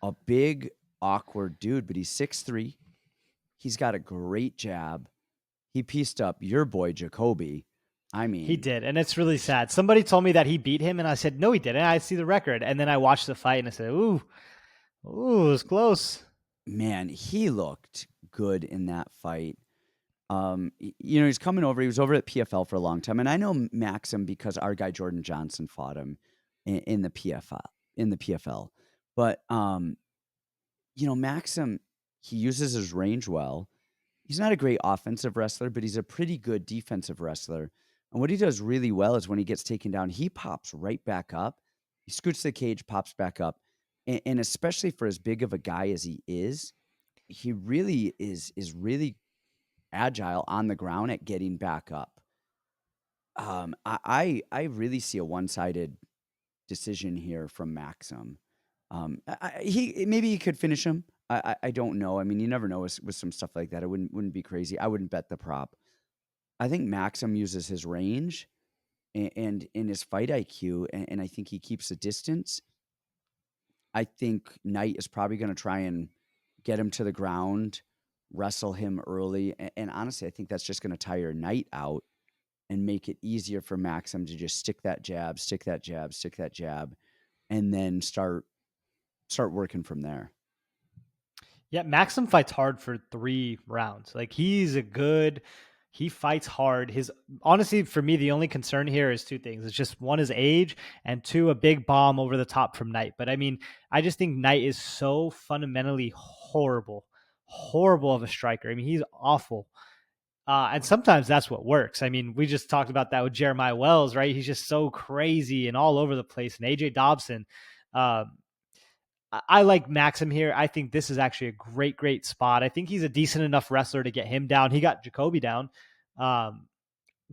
a big, awkward dude, but he's 6'3". He's got a great jab. He pieced up your boy, Jacoby. I mean, He did, and it's really sad. Somebody told me that he beat him, and I said, no, he didn't. I see the record. And then I watched the fight, and I said, ooh, it was close. man, he looked good in that fight. He's coming over. He was over at PFL for a long time, and I know Maxim because our guy Jordan Johnson fought him in the PFL. But Maxim, he uses his range well. He's not a great offensive wrestler, but he's a pretty good defensive wrestler. And what he does really well is when he gets taken down, he pops right back up. He scoots the cage, pops back up, and especially for as big of a guy as he is, he really is really agile on the ground at getting back up. I really see a one-sided decision here from Maxim. Maybe he could finish him. I don't know. I mean, you never know with some stuff like that. It wouldn't be crazy. I wouldn't bet the prop. I think Maxim uses his range and in his fight IQ, and I think he keeps the distance. I think Knight is probably going to try and get him to the ground, wrestle him early. And honestly, I think that's just going to tire Knight out and make it easier for Maxim to just stick that jab, and then start working from there. Yeah, Maxim fights hard for 3 rounds. Like he fights hard. Honestly, for me, the only concern here is 2 things. It's just one is age, and 2, a big bomb over the top from Knight. But I mean, I just think Knight is so fundamentally horrible of a striker. I mean, he's awful. And sometimes that's what works. I mean, we just talked about that with Jeremiah Wells, right? He's just so crazy and all over the place. And AJ Dobson, I like Maxim here. I think this is actually a great spot. I think he's a decent enough wrestler to get him down. He got Jacoby down.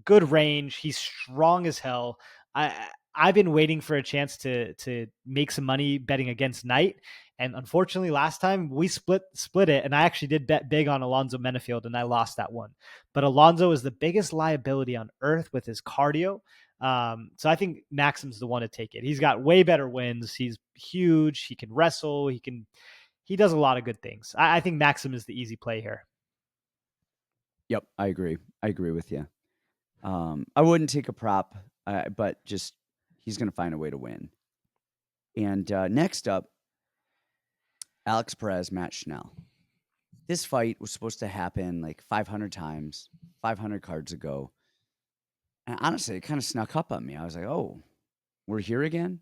Good range. He's strong as hell. I've been waiting for a chance to make some money betting against Knight. And unfortunately, last time we split it, and I actually did bet big on Alonzo Menafield, and I lost that one. But Alonzo is the biggest liability on earth with his cardio. So I think Maxim's the one to take it. He's got way better wins. He's huge. He can wrestle. He does a lot of good things. I think Maxim is the easy play here. Yep, I agree. I agree with you. I wouldn't take a prop, but just he's going to find a way to win. And next up, Alex Perez, Matt Schnell. This fight was supposed to happen like 500 times, 500 cards ago. And honestly, it kind of snuck up on me. I was like, oh, we're here again?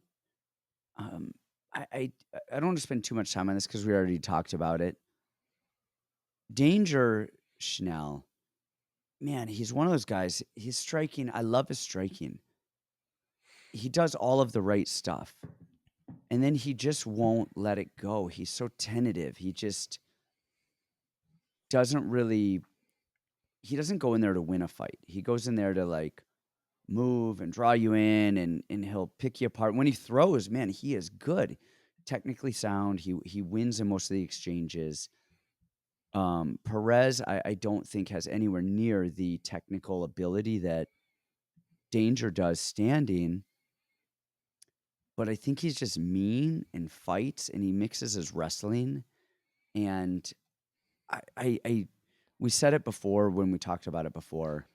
I don't want to spend too much time on this because we already talked about it. Danger Schnell. Man, he's one of those guys. He's striking. I love his striking. He does all of the right stuff. And then he just won't let it go. He's so tentative. He just doesn't go in there to win a fight. He goes in there to like move and draw you in and he'll pick you apart. When he throws, man, he is good. Technically sound. He wins in most of the exchanges. Perez, I don't think has anywhere near the technical ability that Danger does standing. But I think he's just mean and fights, and he mixes his wrestling. And we said it before when we talked about it before.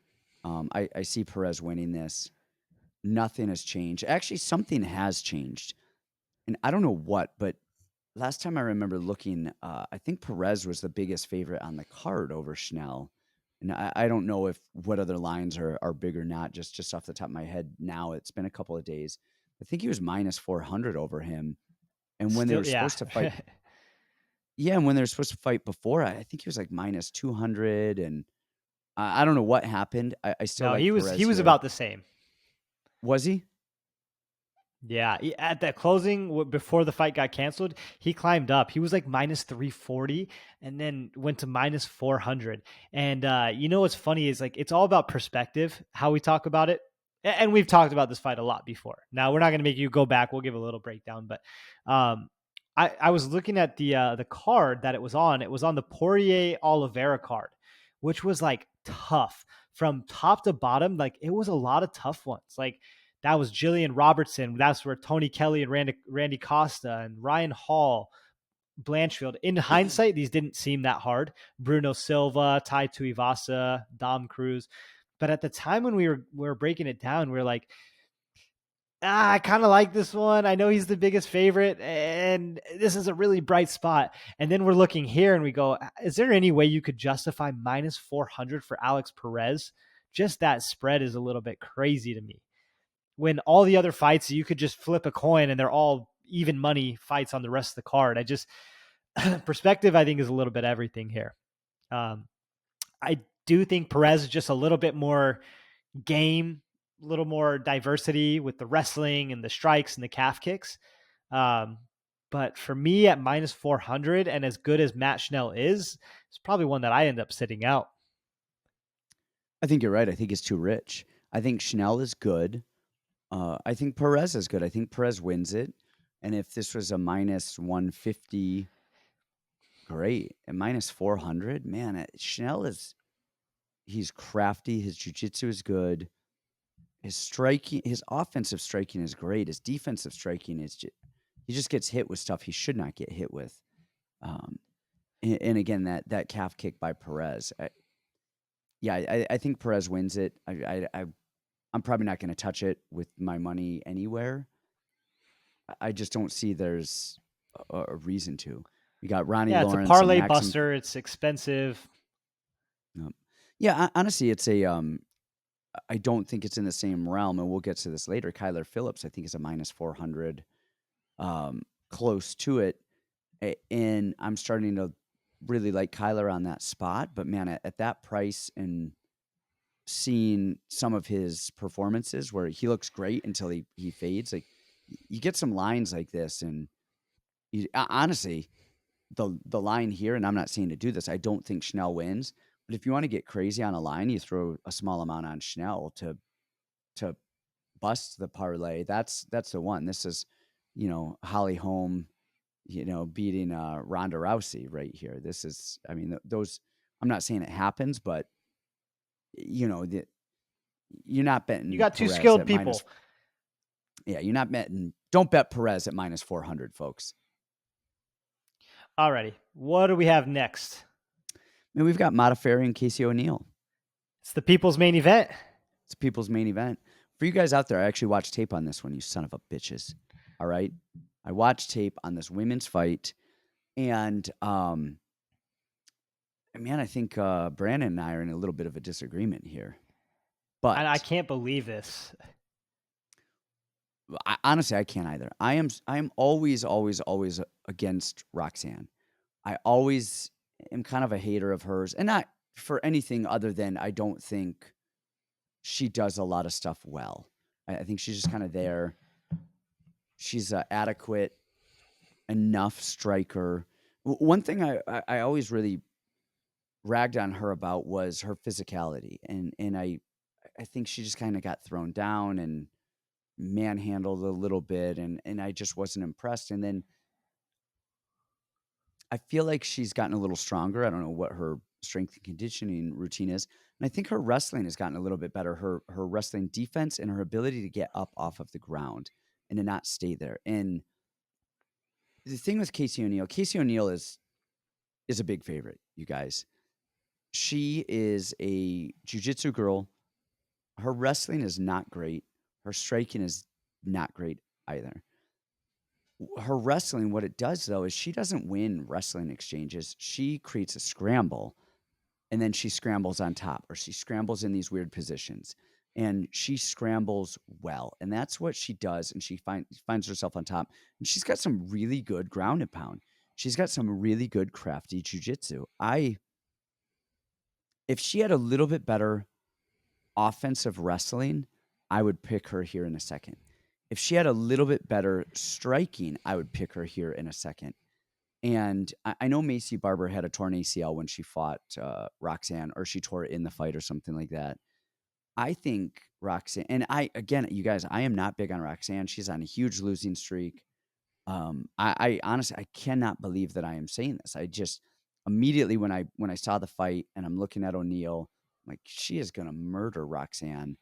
I see Perez winning this. Nothing has changed. Actually, something has changed. And I don't know what, but last time I remember looking, I think Perez was the biggest favorite on the card over Schnell. And I don't know what other lines are big or not, just off the top of my head now. It's been a couple of days. I think he was minus 400 over him. And when they were supposed to fight, and when they were supposed to fight before, I think he was like minus 200. And I don't know what happened. I still like he was Perez he was here. about the same. Was he? Yeah, at the closing before the fight got canceled, he climbed up. He was like minus 340 and then went to minus 400. And you know what's funny is like it's all about perspective, how we talk about it. And we've talked about this fight a lot before. Now we're not going to make you go back. We'll give a little breakdown, but I was looking at the card that it was on. It was on the Poirier Oliveira card, which was like tough from top to bottom. Like, it was a lot of tough ones. Like, that was Jillian Robertson. That's where Tony Kelly and Randy Costa and Ryan Hall, Blanchfield. In hindsight, these didn't seem that hard. Bruno Silva, Tai Tuivasa, Dom Cruz. But at the time when we were breaking it down, we were like, I kind of like this one. I know he's the biggest favorite, and this is a really bright spot. And then we're looking here and we go, is there any way you could justify minus 400 for Alex Perez? Just that spread is a little bit crazy to me. When all the other fights, you could just flip a coin and they're all even money fights on the rest of the card. Perspective, I think, is a little bit everything here. I do think Perez is just a little bit more game, a little more diversity with the wrestling and the strikes and the calf kicks. But for me at minus 400, and as good as Matt Schnell is, it's probably one that I end up sitting out. I think you're right. I think it's too rich. I think Schnell is good. I think Perez is good. I think Perez wins it. And if this was a minus 150, great. At minus 400, man, Schnell he's crafty. His jiu-jitsu is good. His offensive striking is great. His defensive striking he just gets hit with stuff he should not get hit with. And again, that calf kick by Perez. I think Perez wins it. I'm probably not going to touch it with my money anywhere. I just don't see there's a reason to. You got Ronnie Lawrence. It's a parlay buster. It's expensive. Yeah, honestly, it's a. I don't think it's in the same realm, and we'll get to this later. Kyler Phillips, I think, is a minus 400, close to it, and I'm starting to really like Kyler on that spot. But man, at that price and seeing some of his performances where he looks great until he fades, like you get some lines like this, and honestly, the line here, and I'm not saying to do this, I don't think Schnell wins. But if you want to get crazy on a line, you throw a small amount on Schnell to bust the parlay. That's the one. This is, Holly Holm, beating Ronda Rousey right here. This is, I mean, those. I'm not saying it happens, but you're not betting. You got two Perez skilled people. You're not betting. Don't bet Perez at minus 400, folks. Alrighty, what do we have next? And we've got Modafferi and Casey O'Neill. It's the people's main event. It's the people's main event. For you guys out there, I actually watched tape on this one, you son of a bitches. All right? I watched tape on this women's fight, and man, I think Brandon and I are in a little bit of a disagreement here. But I can't believe this. Honestly, I can't either. I am always against Roxanne. I always am kind of a hater of hers, and not for anything other than I don't think she does a lot of stuff well. I think she's just kind of there. She's an adequate enough striker. One thing I always really ragged on her about was her physicality, and I think she just kind of got thrown down and manhandled a little bit, and I just wasn't impressed. And then I feel like she's gotten a little stronger. I don't know what her strength and conditioning routine is. And I think her wrestling has gotten a little bit better. Her wrestling defense and her ability to get up off of the ground and to not stay there. And the thing with Casey O'Neill is a big favorite, you guys. She is a jiu-jitsu girl. Her wrestling is not great. Her striking is not great either. Her wrestling, what it does, though, is she doesn't win wrestling exchanges. She creates a scramble, and then she scrambles on top, or she scrambles in these weird positions, and she scrambles well. And that's what she does, and she finds herself on top. And she's got some really good ground and pound. She's got some really good crafty jiu-jitsu. If she had a little bit better offensive wrestling, I would pick her here in a second. If she had a little bit better striking, I would pick her here in a second. And I know Macy Barber had a torn ACL when she fought Roxanne, or she tore it in the fight or something like that. I think Roxanne, and again, you guys, I am not big on Roxanne. She's on a huge losing streak. I honestly, I cannot believe that I am saying this. I just immediately when I saw the fight and I'm looking at O'Neill, like, she is gonna murder Roxanne.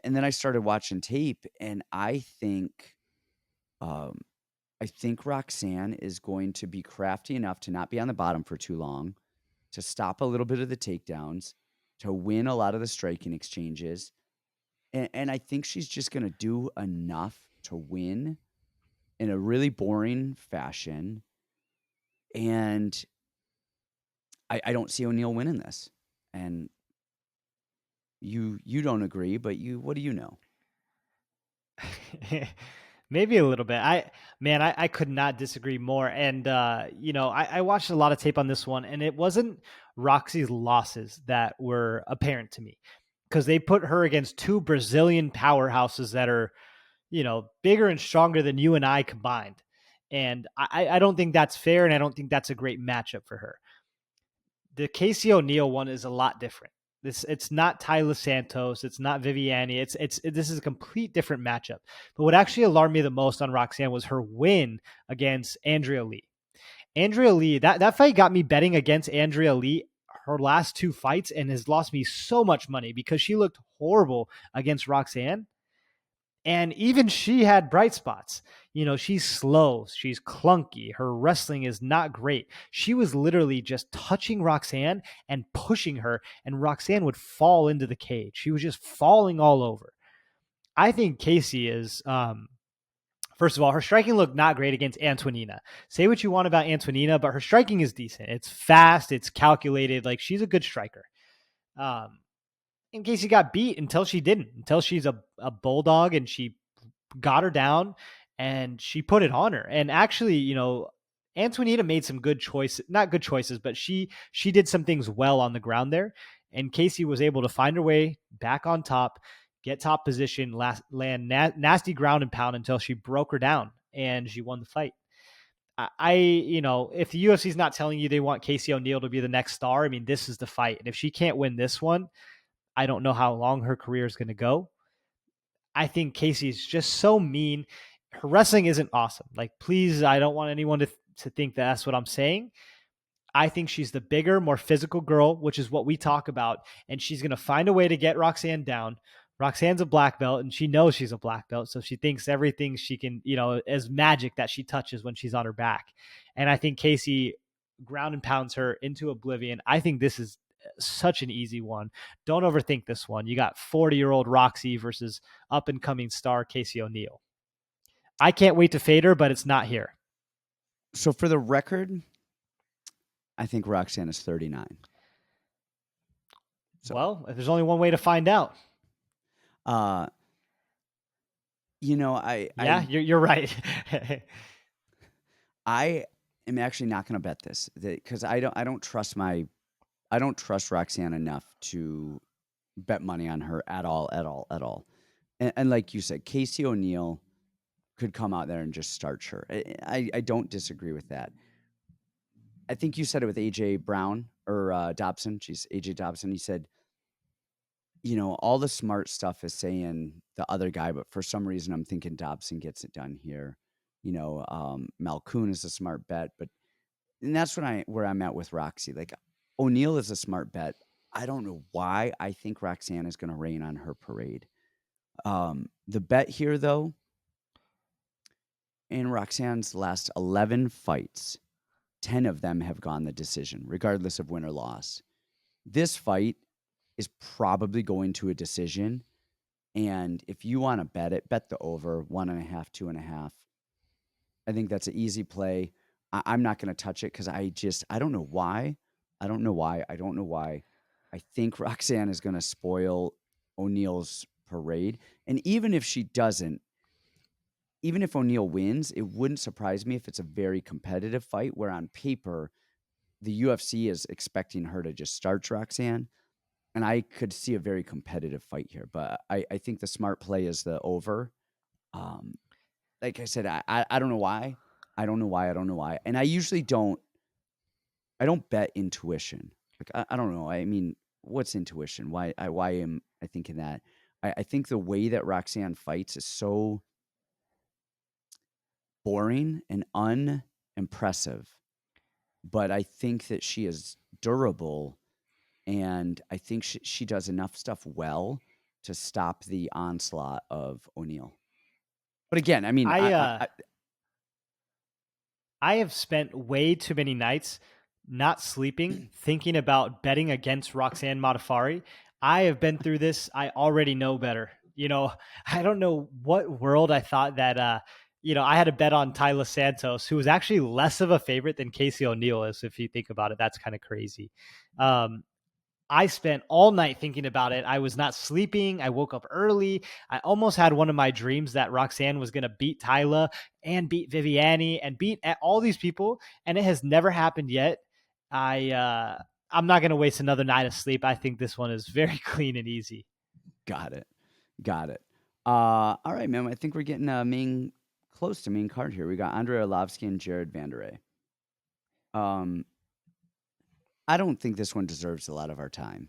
And then I started watching tape, and um, I think Roxanne is going to be crafty enough to not be on the bottom for too long, to stop a little bit of the takedowns, to win a lot of the striking exchanges. And I think she's just going to do enough to win in a really boring fashion. And I don't see O'Neal winning this. And you don't agree, but what do you know? Maybe a little bit. I could not disagree more. And I watched a lot of tape on this one, and it wasn't Roxy's losses that were apparent to me, because they put her against two Brazilian powerhouses that are, bigger and stronger than you and I combined. And I don't think that's fair, and I don't think that's a great matchup for her. The Casey O'Neal one is a lot different. It's not Tyler Santos, it's not Viviani. This is a complete different matchup. But what actually alarmed me the most on Roxanne was her win against Andrea Lee. Andrea Lee, that fight got me betting against Andrea Lee her last two fights, and has lost me so much money because she looked horrible against Roxanne. And even she had bright spots. She's slow. She's clunky. Her wrestling is not great. She was literally just touching Roxanne and pushing her, and Roxanne would fall into the cage. She was just falling all over. I think Casey is, first of all, her striking looked not great against Antonina. Say what you want about Antonina, but her striking is decent. It's fast. It's calculated. Like, she's a good striker. In case got beat until she didn't, until she's a bulldog, and she got her down and she put it on her. And actually, Antonina made some good choices, not good choices, but she did some things well on the ground there. And Casey was able to find her way back on top, get top position, land nasty ground and pound until she broke her down and she won the fight. If the UFC is not telling you they want Casey O'Neal to be the next star, I mean, this is the fight. And if she can't win this one, I don't know how long her career is going to go. I think Casey's just so mean. Her wrestling isn't awesome. Like, please, I don't want anyone to think that that's what I'm saying. I think she's the bigger, more physical girl, which is what we talk about. And she's going to find a way to get Roxanne down. Roxanne's a black belt, and she knows she's a black belt. So she thinks everything she can, is magic that she touches when she's on her back. And I think Casey ground and pounds her into oblivion. I think this is such an easy one. Don't overthink this one. You got 40-year-old Roxy versus up-and-coming star Casey O'Neal. I can't wait to fade her, but it's not here. So for the record, I think Roxanne is 39. So, well, if there's only one way to find out. You're right. I am actually not going to bet this, because I don't trust Roxanne enough to bet money on her at all. And like you said, Casey O'Neal could come out there and just starch her. I don't disagree with that. I think you said it with AJ Brown or Dobson. She's AJ Dobson. He said, all the smart stuff is saying the other guy, but for some reason I'm thinking Dobson gets it done here. Malkoun is a smart bet, and that's where I'm at with Roxy. Like, O'Neal is a smart bet. I don't know why I think Roxanne is going to rain on her parade. The bet here, though, in Roxanne's last 11 fights, 10 of them have gone the decision, regardless of win or loss. This fight is probably going to a decision. And if you want to bet it, bet the over 1.5, 2.5. I think that's an easy play. I'm not going to touch it because I don't know why. I don't know why. I think Roxanne is going to spoil O'Neal's parade. And even if she doesn't, even if O'Neal wins, it wouldn't surprise me if it's a very competitive fight where on paper, the UFC is expecting her to just starch Roxanne. And I could see a very competitive fight here. But I think the smart play is the over. Like I said, I don't know why. I don't know why. And I usually don't bet intuition. Like, I don't know. I mean, what's intuition? Why am I thinking that? I think the way that Roxanne fights is so boring and unimpressive, but I think that she is durable and I think she does enough stuff well to stop the onslaught of O'Neal. But again, I mean, I have spent way too many nights not sleeping, thinking about betting against Roxanne Modafferi. I have been through this. I already know better. I don't know what world I thought that, I had a bet on Tyler Santos, who was actually less of a favorite than Casey O'Neill is. If you think about it, that's kind of crazy. I spent all night thinking about it. I was not sleeping. I woke up early. I almost had one of my dreams that Roxanne was going to beat Tyla and beat Viviani and beat all these people, and it has never happened yet. I'm not going to waste another night of sleep. I think this one is very clean and easy. Got it. All right, man. I think we're getting close to main card here. We got Andrei Arlovski and Jared Vanderaa. I don't think this one deserves a lot of our time.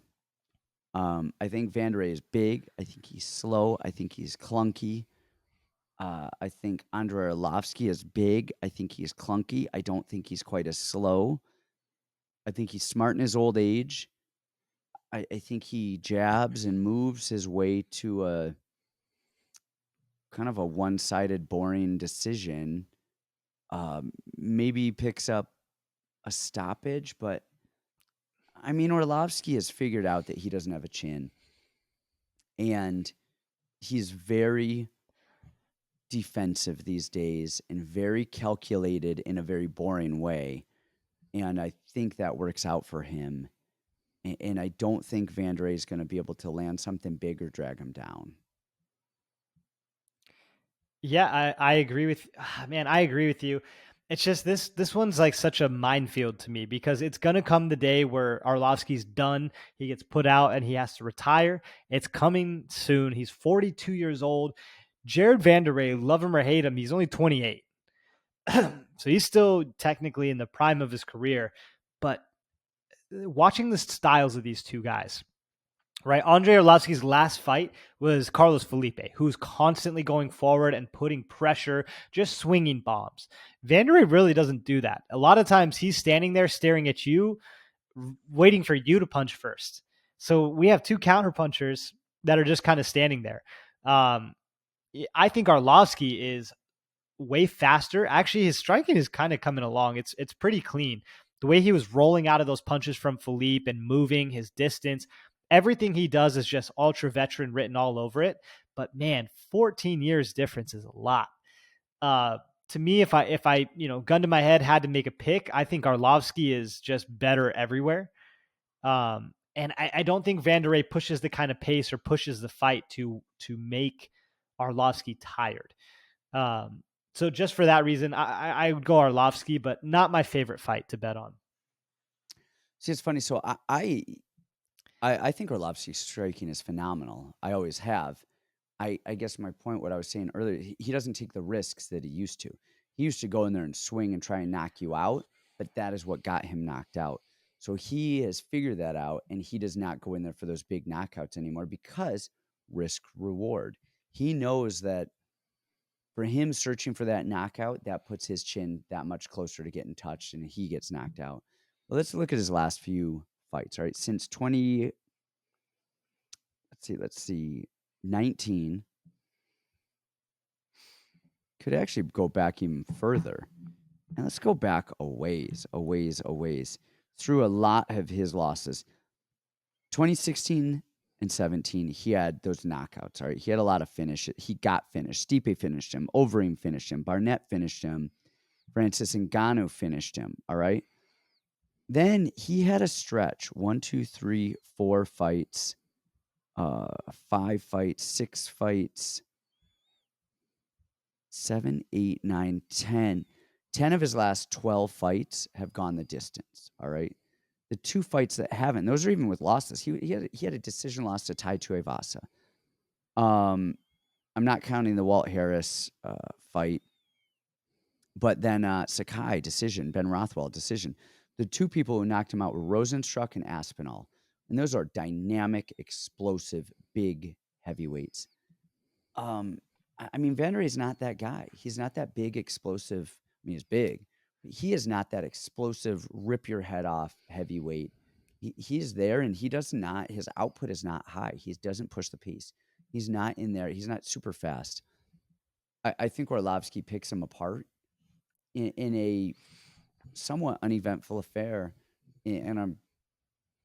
I think Vanderaa is big. I think he's slow. I think he's clunky. I think Andrei Arlovski is big. I think he's clunky. I don't think he's quite as slow. I think he's smart in his old age. I think he jabs and moves his way to a kind of a one-sided, boring decision. Maybe picks up a stoppage, but I mean, Arlovski has figured out that he doesn't have a chin, and he's very defensive these days and very calculated in a very boring way. And I think that works out for him. And I don't think Vanderaa is going to be able to land something big or drag him down. Yeah, I agree with man, I agree with you. It's just this one's like such a minefield to me because it's gonna come the day where Arlovski's done, he gets put out and he has to retire. It's coming soon. He's 42 years old. Jared Vanderaa, love him or hate him, he's only 28. So he's still technically in the prime of his career. But watching the styles of these two guys, right? Andrei Arlovski's last fight was Carlos Felipe, who's constantly going forward and putting pressure, just swinging bombs. Vanderaa really doesn't do that. A lot of times he's standing there staring at you, waiting for you to punch first. So we have two counter punchers that are just kind of standing there. I think Arlovski is way faster. Actually, his striking is kind of coming along. It's pretty clean. The way he was rolling out of those punches from Philippe and moving his distance, everything he does is just ultra veteran written all over it. But man, 14 years difference is a lot. To me, if I gun to my head had to make a pick, I think Arlovski is just better everywhere. And I don't think Vanderaa pushes the kind of pace or pushes the fight to make Arlovski tired. So just for that reason, I would go Arlovski, but not my favorite fight to bet on. See, it's funny. So I think Arlovski's striking is phenomenal. I always have. I guess my point, what I was saying earlier, he doesn't take the risks that he used to. He used to go in there and swing and try and knock you out, but that is what got him knocked out. So he has figured that out, and he does not go in there for those big knockouts anymore because risk reward. He knows that for him searching for that knockout, that puts his chin that much closer to getting touched and he gets knocked out. Well, let's look at his last few fights, all right? Since 19, could actually go back even further. And let's go back a ways. Through a lot of his losses. 2016 and 17, he had those knockouts, all right? He had a lot of finish. He got finished. Stipe finished him. Overeem finished him. Barnett finished him. Francis Ngannou finished him, all right? Then he had a stretch, 1, 2, 3, 4 fights, 5 fights, 6 fights, 7, 8, 9, 10. 10 of his last 12 fights have gone the distance, all right? The 2 fights that haven't, those are even with losses. He had a decision loss to Tai Tuivasa. I'm not counting the Walt Harris fight, but then Sakai decision, Ben Rothwell decision. The 2 people who knocked him out were Rosenstruck and Aspinall, and those are dynamic, explosive, big heavyweights. I mean, Vanderaa is not that guy. He's not that big, explosive. I mean, he's big, but he is not that explosive, rip your head off heavyweight. He's there, and he does not. His output is not high. He doesn't push the pace. He's not in there. He's not super fast. I think Arlovski picks him apart in a somewhat uneventful affair, and I'm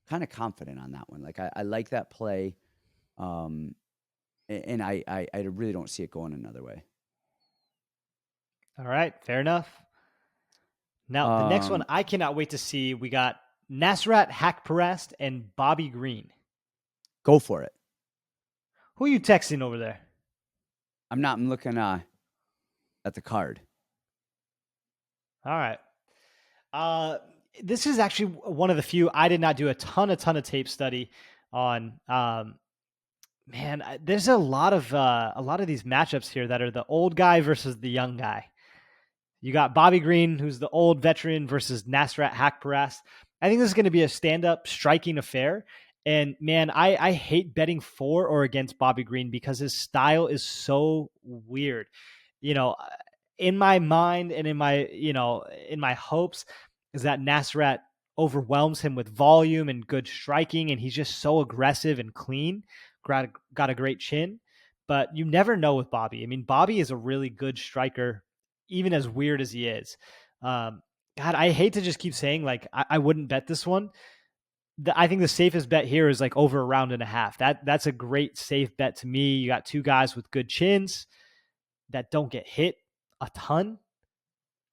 kind of confident on that one. Like I like that play, and I really don't see it going another way. All right, fair enough. Now, the next one Um, I cannot wait to see. We got Nasrat-Haqparast and Bobby Green. Go for it. Who are you texting over there? I'm looking at the card. All right. This is actually one of the few I did not do a ton of tape study on. There's a lot of these matchups here that are the old guy versus the young guy. You got Bobby Green, who's the old veteran, versus Nasrat-Haqparast. I think this is going to be a stand-up striking affair. And man, I hate betting for or against Bobby Green because his style is so weird. You know, in my mind and in my hopes is that Nasrat overwhelms him with volume and good striking, and he's just so aggressive and clean. Got a great chin, but you never know with Bobby. I mean, Bobby is a really good striker, even as weird as he is. God, I hate to just keep saying like I wouldn't bet this one. I think the safest bet here is like over a round and a half. That's a great safe bet to me. You got two guys with good chins that don't get hit a ton.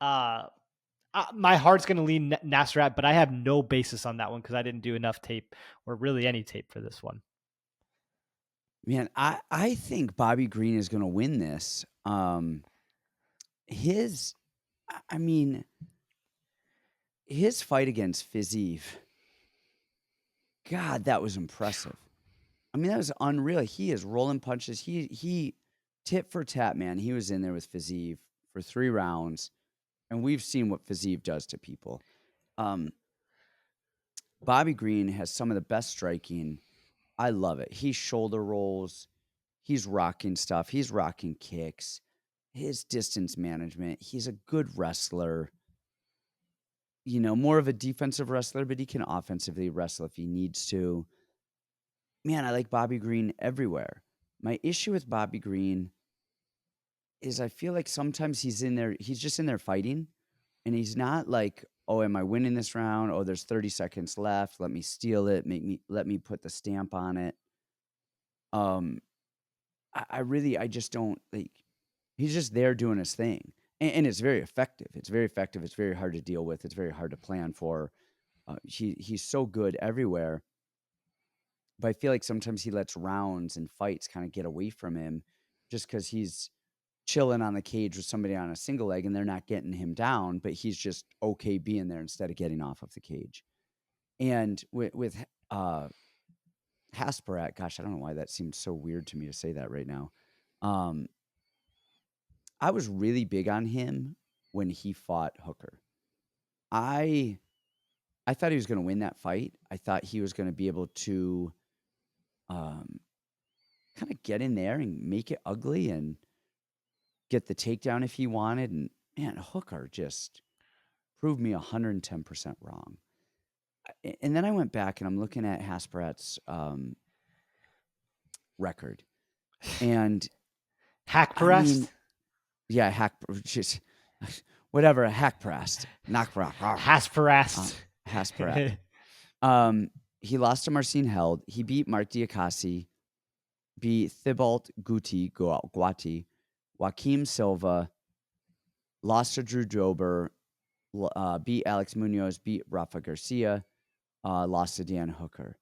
My heart's going to lean Nasrat, but I have no basis on that one because I didn't do enough tape or really any tape for this one. Man, I think Bobby Green is going to win this. I mean, his fight against Fiziev, God, that was impressive. I mean, that was unreal. He is rolling punches. He tit for tat, man. He was in there with Fiziev for 3 rounds, and we've seen what Fiziev does to people. Bobby Green has some of the best striking. I love it. He shoulder rolls. He's rocking stuff. He's rocking kicks. His distance management. He's a good wrestler. You know, more of a defensive wrestler, but he can offensively wrestle if he needs to. Man, I like Bobby Green everywhere. My issue with Bobby Green is I feel like sometimes he's just in there fighting, and he's not like, oh, am I winning this round? Oh, there's 30 seconds left. Let me steal it. Let me put the stamp on it. I just don't like, he's just there doing his thing. And it's very effective. It's very effective. It's very hard to deal with. It's very hard to plan for. He's so good everywhere. But I feel like sometimes he lets rounds and fights kind of get away from him just because he's chilling on the cage with somebody on a single leg and they're not getting him down, but he's just okay being there instead of getting off of the cage. And with Hasparat, gosh, I don't know why that seems so weird to me to say that right now. I was really big on him when he fought Hooker. I thought he was going to win that fight. I thought he was going to be able to kind of get in there and make it ugly and get the takedown if he wanted. And man, Hooker just proved me 110% wrong. And then I went back and I'm looking at Hasparat's record. And Haqparast? I mean, yeah, just whatever, Haqparast. Hasparast. Hasparat. He lost to Marcin Held. He beat Mark Diakasi, beat Thibault Guati, Joaquim Silva, lost to Drew Dober, beat Alex Munoz, beat Rafa Garcia, lost to Dan Hooker.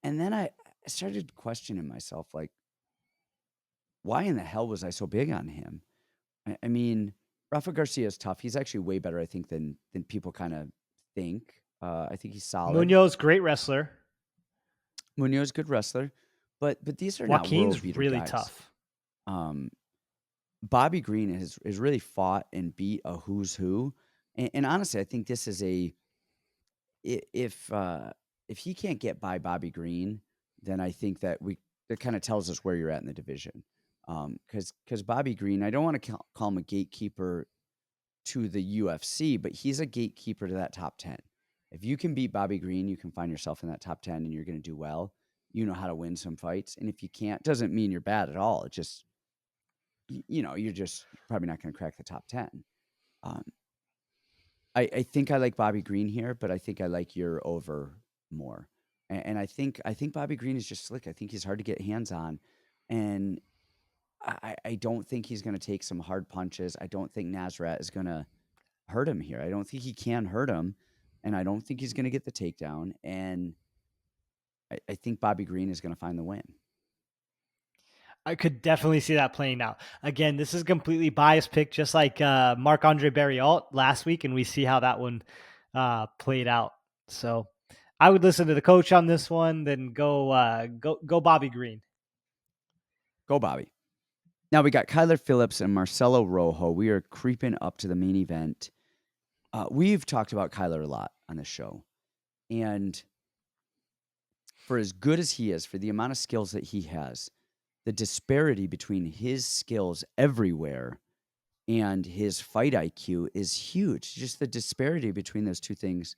And then I started questioning myself, like, why in the hell was I so big on him? I mean, Rafa Garcia is tough. He's actually way better, I think, than people kind of think. I think he's solid. Munoz, great wrestler. Munoz, good wrestler. But these are Joaquin's not world beater really guys. tough. Bobby Green has really fought and beat a who's who. And honestly, I think this is if he can't get by Bobby Green, then I think that it kind of tells us where you're at in the division. Because Bobby Green, I don't want to call him a gatekeeper to the UFC, but he's a gatekeeper to that top 10. If you can beat Bobby Green, you can find yourself in that top 10 and you're going to do well. You know how to win some fights. And if you can't, doesn't mean you're bad at all. It just, you're probably not going to crack the top 10. Um, I think I like Bobby Green here, but I think I like your over more. And I think Bobby Green is just slick. I think he's hard to get hands on. And I don't think he's going to take some hard punches. I don't think Nasrat is going to hurt him here. I don't think he can hurt him. And I don't think he's going to get the takedown. And I think Bobby Green is going to find the win. I could definitely see that playing out. Again, this is a completely biased pick, just like Marc-Andre Barriault last week, and we see how that one played out. So I would listen to the coach on this one, then go Bobby Green. Go Bobby. Now we got Kyler Phillips and Marcelo Rojo. We are creeping up to the main event. We've talked about Kyler a lot on this show. And for as good as he is, for the amount of skills that he has, the disparity between his skills everywhere and his fight IQ is huge. Just the disparity between those two things.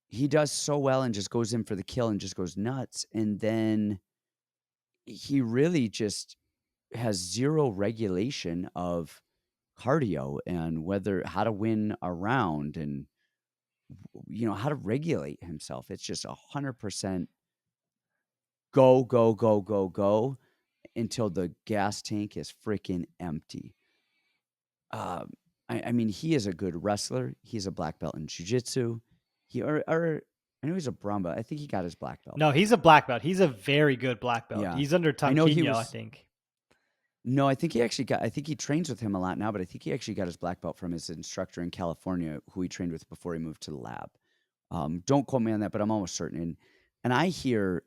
He does so well and just goes in for the kill and just goes nuts. And then he really just has zero regulation of cardio and how to win a round and, how to regulate himself. It's just 100% go, go, go, go, go until the gas tank is freaking empty. I mean, he is a good wrestler. He's a black belt in jiu-jitsu. I know he's a brown belt. I think he got his black belt. No, he's a black belt. He's a very good black belt. Yeah. He's under Tonquinho, I think. No, I think he trains with him a lot now, but I think he actually got his black belt from his instructor in California, who he trained with before he moved to the lab. Don't quote me on that, but I'm almost certain. And I hear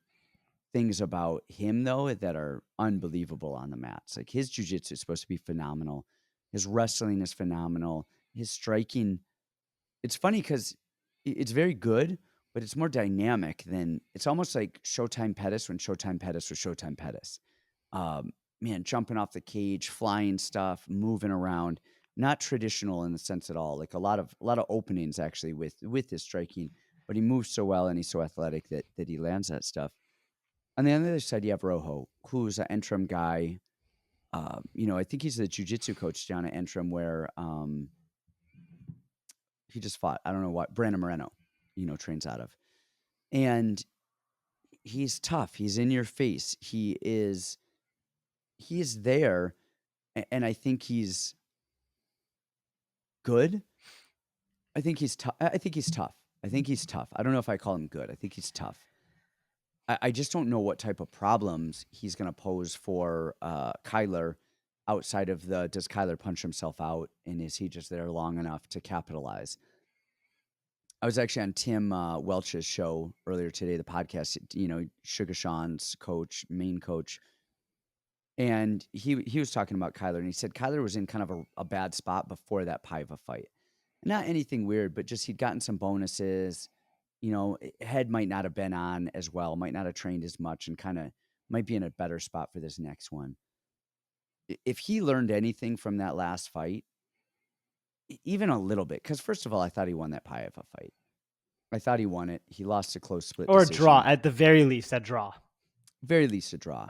things about him, though, that are unbelievable on the mats. Like his jiu-jitsu is supposed to be phenomenal. His wrestling is phenomenal. His striking, it's funny because it's very good, but it's more dynamic than, it's almost like Showtime Pettis when Showtime Pettis was Showtime Pettis. Man, jumping off the cage, flying stuff, moving around, not traditional in the sense at all. Like a lot of openings actually with his striking, but he moves so well and he's so athletic that he lands that stuff. On the other side, you have Rojo, who's an Entrim guy. I think he's the jiu-jitsu coach down at Entrim where he just fought. I don't know what Brandon Moreno, trains out of. And he's tough. He's in your face. He is there, and I think he's good. I think he's tough. I think he's tough. I don't know if I call him good. I think he's tough. I just don't know what type of problems he's going to pose for Kyler outside of does Kyler punch himself out, and is he just there long enough to capitalize? I was actually on Tim Welch's show earlier today, the podcast, Sugar Sean's main coach. And he was talking about Kyler, and he said Kyler was in kind of a bad spot before that Paiva fight. Not anything weird, but just he'd gotten some bonuses. Head might not have been on as well, might not have trained as much, and kind of might be in a better spot for this next one. If he learned anything from that last fight, even a little bit, because first of all, I thought he won that Paiva fight. I thought he won it. He lost a close split or decision. A draw, at the very least, a draw. Very least a draw.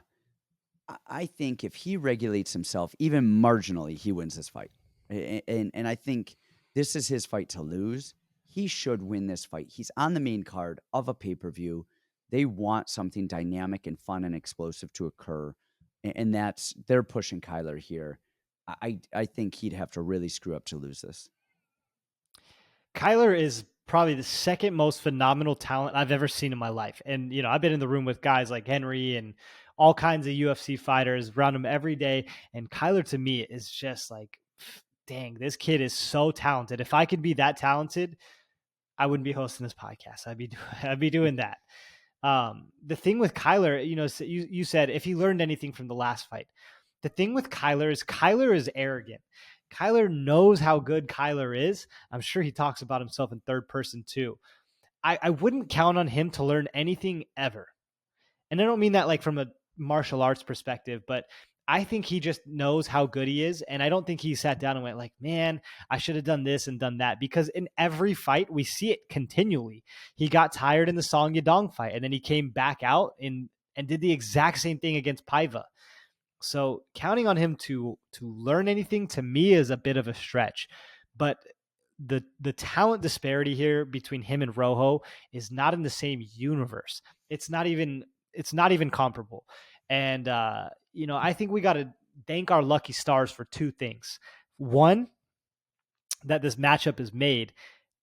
I think if he regulates himself even marginally, he wins this fight. And I think this is his fight to lose. He should win this fight. He's on the main card of a pay-per-view. They want something dynamic and fun and explosive to occur. And they're pushing Kyler here. I think he'd have to really screw up to lose this. Kyler is probably the second most phenomenal talent I've ever seen in my life. And, I've been in the room with guys like Henry and all kinds of UFC fighters around him every day. And Kyler, to me, is just like, dang, this kid is so talented. If I could be that talented, I wouldn't be hosting this podcast. I'd be doing that. The thing with Kyler, you said if he learned anything from the last fight, the thing with Kyler is arrogant. Kyler knows how good Kyler is. I'm sure he talks about himself in third person too. I wouldn't count on him to learn anything ever. And I don't mean that like from a martial arts perspective, but I think he just knows how good he is. And I don't think he sat down and went like, man, I should have done this and done that. Because in every fight, we see it continually. He got tired in the Song Yadong fight, and then he came back out and did the exact same thing against Paiva. So counting on him to learn anything to me is a bit of a stretch. But the talent disparity here between him and Rojo is not in the same universe. It's not even comparable. And I think we got to thank our lucky stars for two things. One, that this matchup is made,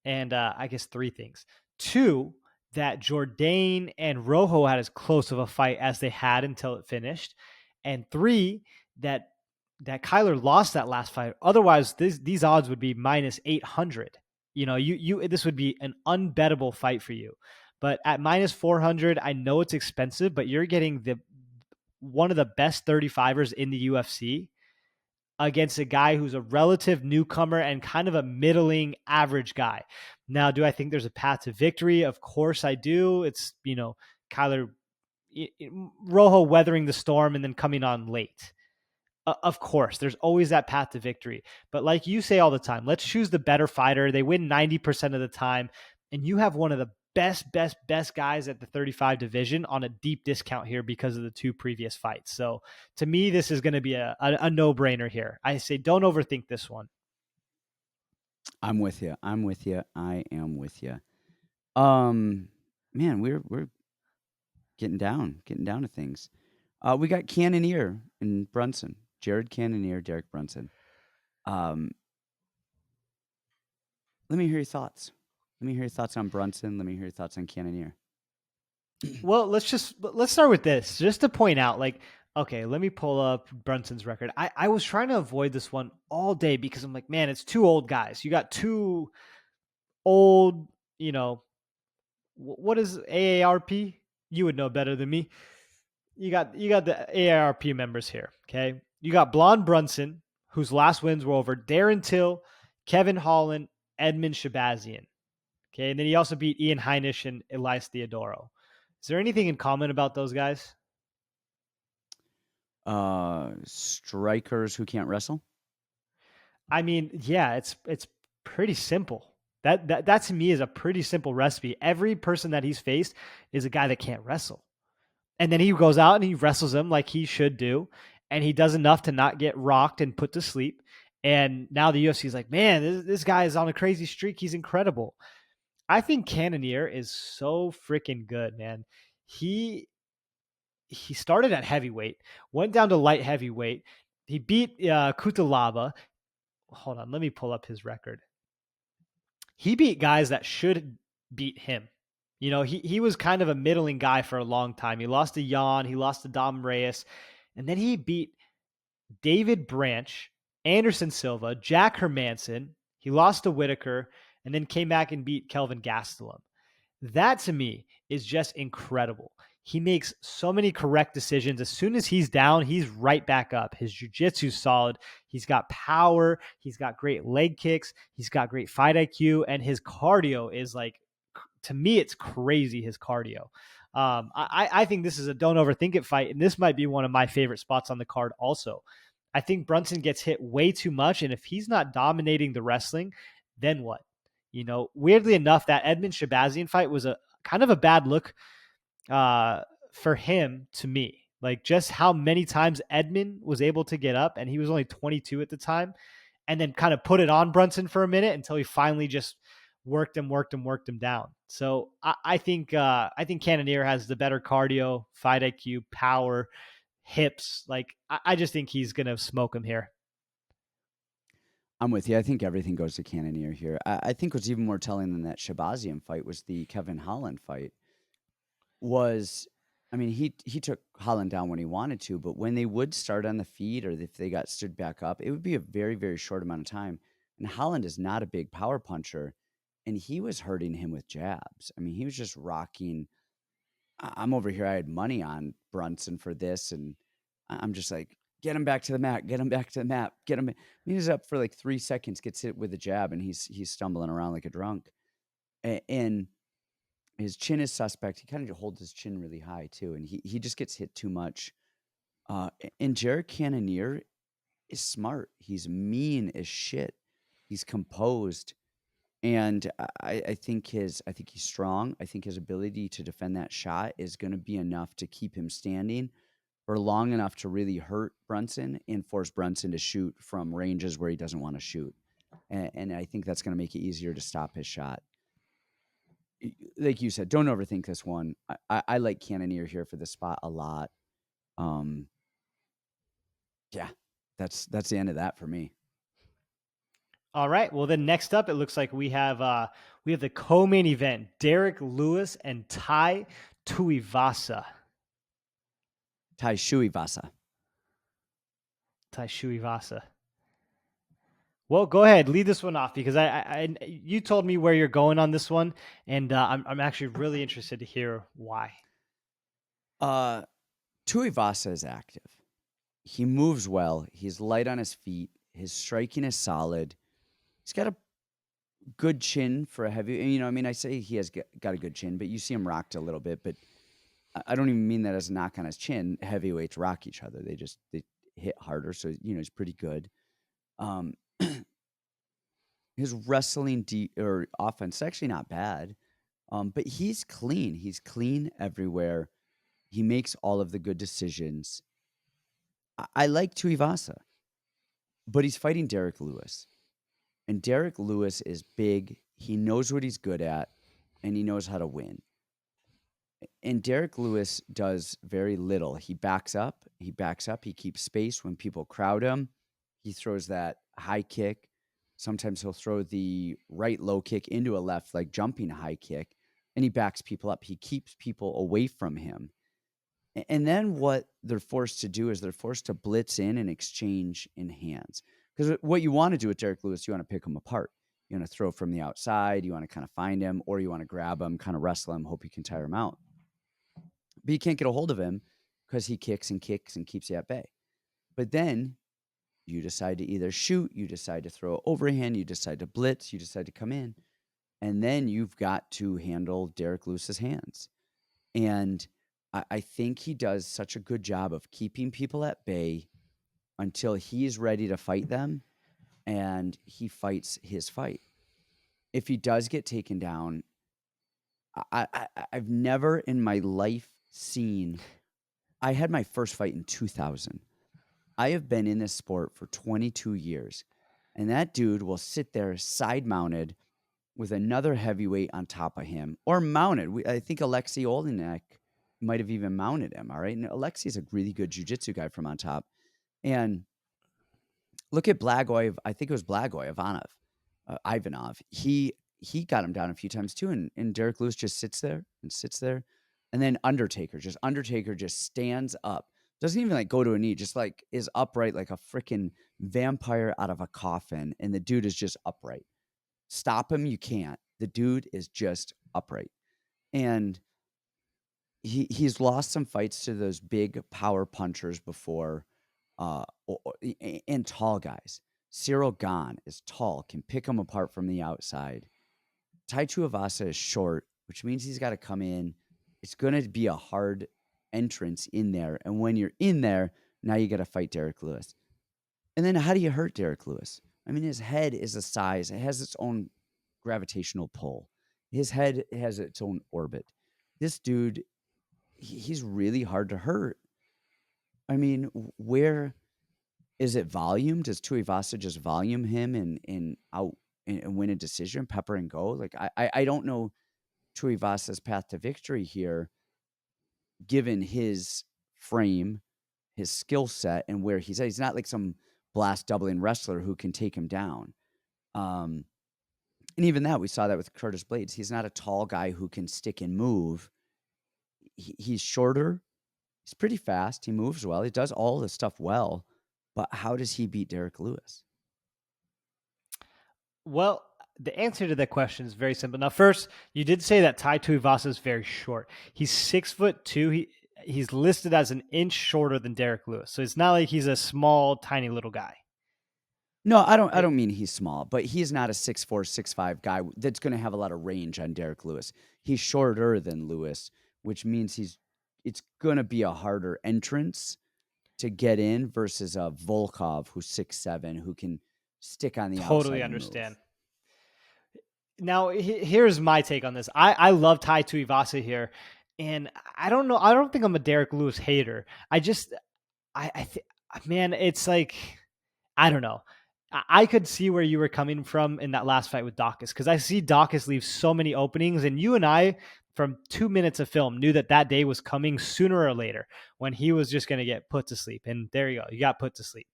and I guess three things. Two, that Jourdain and Rojo had as close of a fight as they had until it finished. And three, that Kyler lost that last fight. Otherwise, these odds would be minus 800. You this would be an unbettable fight for you. But at minus 400, I know it's expensive, but you're getting one of the best 35ers in the UFC against a guy who's a relative newcomer and kind of a middling average guy. Now, do I think there's a path to victory? Of course I do. It's, Kyler Rojo weathering the storm and then coming on late. Of course, there's always that path to victory. But like you say all the time, let's choose the better fighter. They win 90% of the time. And you have one of the best guys at the 35 division on a deep discount here because of the two previous fights. So to me, this is going to be a no-brainer here. I say don't overthink this one. I'm with you. I am with you. Man, we're getting down to things. We got Cannonier and Brunson. Jared Cannonier, Derek Brunson. Let me hear your thoughts. Let me hear your thoughts on Brunson. Let me hear your thoughts on Cannonier. Well, let's start with this, just to point out, okay, let me pull up Brunson's record. I was trying to avoid this one all day because I'm like, man, it's two old guys. You got two old, what is AARP? You would know better than me. You got the AARP members here, okay? You got Blonde Brunson, whose last wins were over Darren Till, Kevin Holland, Edmund Shabazian. Okay, and then he also beat Ian Heinisch and Elias Theodoro. Is there anything in common about those guys? Strikers who can't wrestle. I mean, yeah, it's pretty simple. That to me is a pretty simple recipe. Every person that he's faced is a guy that can't wrestle. And then he goes out and he wrestles him like he should do. And he does enough to not get rocked and put to sleep. And now the UFC is like, man, this guy is on a crazy streak. He's incredible. I think Cannonier is so freaking good, man. He started at heavyweight, went down to light heavyweight. He beat Kutalaba. Hold on, let me pull up his record. He beat guys that should beat him. He was kind of a middling guy for a long time. He lost to Jan, he lost to Dom Reyes, and then he beat David Branch, Anderson Silva, Jack Hermanson. He lost to Whittaker, and then came back and beat Kelvin Gastelum. That to me is just incredible. He makes so many correct decisions. As soon as he's down, he's right back up. His jiu-jitsu's solid. He's got power. He's got great leg kicks. He's got great fight IQ. And his cardio is to me, it's crazy, his cardio. I think this is a don't overthink it fight. And this might be one of my favorite spots on the card also. I think Brunson gets hit way too much. And if he's not dominating the wrestling, then what? Weirdly enough, that Edmund Shabazian fight was a kind of a bad look for him to me. Like just how many times Edmund was able to get up, and he was only 22 at the time, and then kind of put it on Brunson for a minute until he finally just worked him down. So I think Cannonier has the better cardio, fight IQ, power, hips. I just think he's gonna smoke him here. I'm with you. I think everything goes to Cannonier here. I think what's even more telling than that Shabazian fight was the Kevin Holland fight. He took Holland down when he wanted to, but when they would start on the feet or if they got stood back up, it would be a very, very short amount of time. And Holland is not a big power puncher, and he was hurting him with jabs. He was just rocking. I'm over here. I had money on Brunson for this, and I'm just like, get him back to the mat, get him back to the mat, get him. He's up for 3 seconds, gets hit with a jab, and he's stumbling around like a drunk. And his chin is suspect. He kind of holds his chin really high too, and he just gets hit too much And Jared Cannonier is smart. He's mean as shit. He's composed. And I think I think he's strong. I think his ability to defend that shot is going to be enough to keep him standing for long enough to really hurt Brunson and force Brunson to shoot from ranges where he doesn't want to shoot. And I think that's going to make it easier to stop his shot. Like you said, don't overthink this one. I like Cannonier here for the spot a lot. Um, yeah, that's the end of that for me. All right. Well, then next up, it looks like we have the co-main event: Derrick Lewis and Tai Tuivasa. Tai Tuivasa. Tai Tuivasa. Well, go ahead, lead this one off because you told me where you're going on this one, and I'm actually really interested to hear why. Tuivasa is active. He moves well. He's light on his feet. His striking is solid. He's got a good chin for a heavy. You know, I mean, I say he has got a good chin, but you see him rocked a little bit. But I don't even mean that as a knock on his chin. Heavyweights rock each other. They hit harder, so he's pretty good. His wrestling or offense is actually not bad, but he's clean. He's clean everywhere. He makes all of the good decisions. I like Tuivasa, but he's fighting Derrick Lewis. And Derrick Lewis is big. He knows what he's good at, and he knows how to win. And Derrick Lewis does very little. He backs up. He keeps space when people crowd him. He throws that high kick. Sometimes he'll throw the right low kick into a left, like jumping high kick, and he backs people up. He keeps people away from him. And then what they're forced to do is they're forced to blitz in and exchange in hands. Because what you want to do with Derrick Lewis, you want to pick him apart. You want to throw from the outside. You want to kind of find him, or you want to grab him, kind of wrestle him, hope you can tire him out. But you can't get a hold of him because he kicks and keeps you at bay. But then you decide to either shoot, you decide to throw overhand, you decide to blitz, you decide to come in, and then you've got to handle Derrick Lewis's hands. And I think he does such a good job of keeping people at bay until he's ready to fight them, and he fights his fight. If he does get taken down, I've never in my life seen. I had my first fight in 2000. I have been in this sport for 22 years, and that dude will sit there side mounted with another heavyweight on top of him, or mounted. I think Alexei Olenek might have even mounted him. All right, and Alexei's a really good jiu-jitsu guy from on top. And look at Blagoy. I think it was Blagoy Ivanov. He got him down a few times too, and Derrick Lewis just sits there, and then Undertaker just stands up, doesn't even like go to a knee, just like is upright like a freaking vampire out of a coffin, and the dude is just upright. Stop him, you can't. The dude is just upright, and he's lost some fights to those big power punchers before, and tall guys. Cyril Gane is tall, can pick him apart from the outside. Tai Tuivasa is short, which means he's got to come in. It's going to be a hard entrance in there. And when you're in there, now you got to fight Derrick Lewis. And then how do you hurt Derrick Lewis? I mean, his head is a size. It has its own gravitational pull. His head has its own orbit. This dude, he's really hard to hurt. I mean, where is it volume? Does Tuivasa just volume him and out and win a decision, pepper and go? Like I don't know Tuivasa's path to victory here, given his frame, his skill set, and where he's at. He's not like some blast doubling wrestler who can take him down. And even that, we saw that with Curtis Blades. He's not a tall guy who can stick and move. He's shorter. He's pretty fast. He moves well. He does all this stuff well. But how does he beat Derrick Lewis? Well, the answer to that question is very simple. Now, first, you did say that Tai Tuivasa is very short. He's 6'2". He's listed as an inch shorter than Derrick Lewis, so it's not like he's a small, tiny little guy. No, I don't mean he's small, but he's not a 6'4", 6'5" guy that's going to have a lot of range on Derrick Lewis. He's shorter than Lewis, which means it's going to be a harder entrance. to get in versus a Volkov who's 6'7", who can stick on the Totally outside and move. understand. Now, here's my take on this. I love Tai Tuivasa here, and I don't know. I don't think I'm a Derrick Lewis hater. Man, it's like, I don't know. I could see where you were coming from in that last fight with Dawkins, because I see Dawkins leave so many openings, and you and I, from 2 minutes of film, knew that day was coming sooner or later when he was just going to get put to sleep. And there you go. You got put to sleep.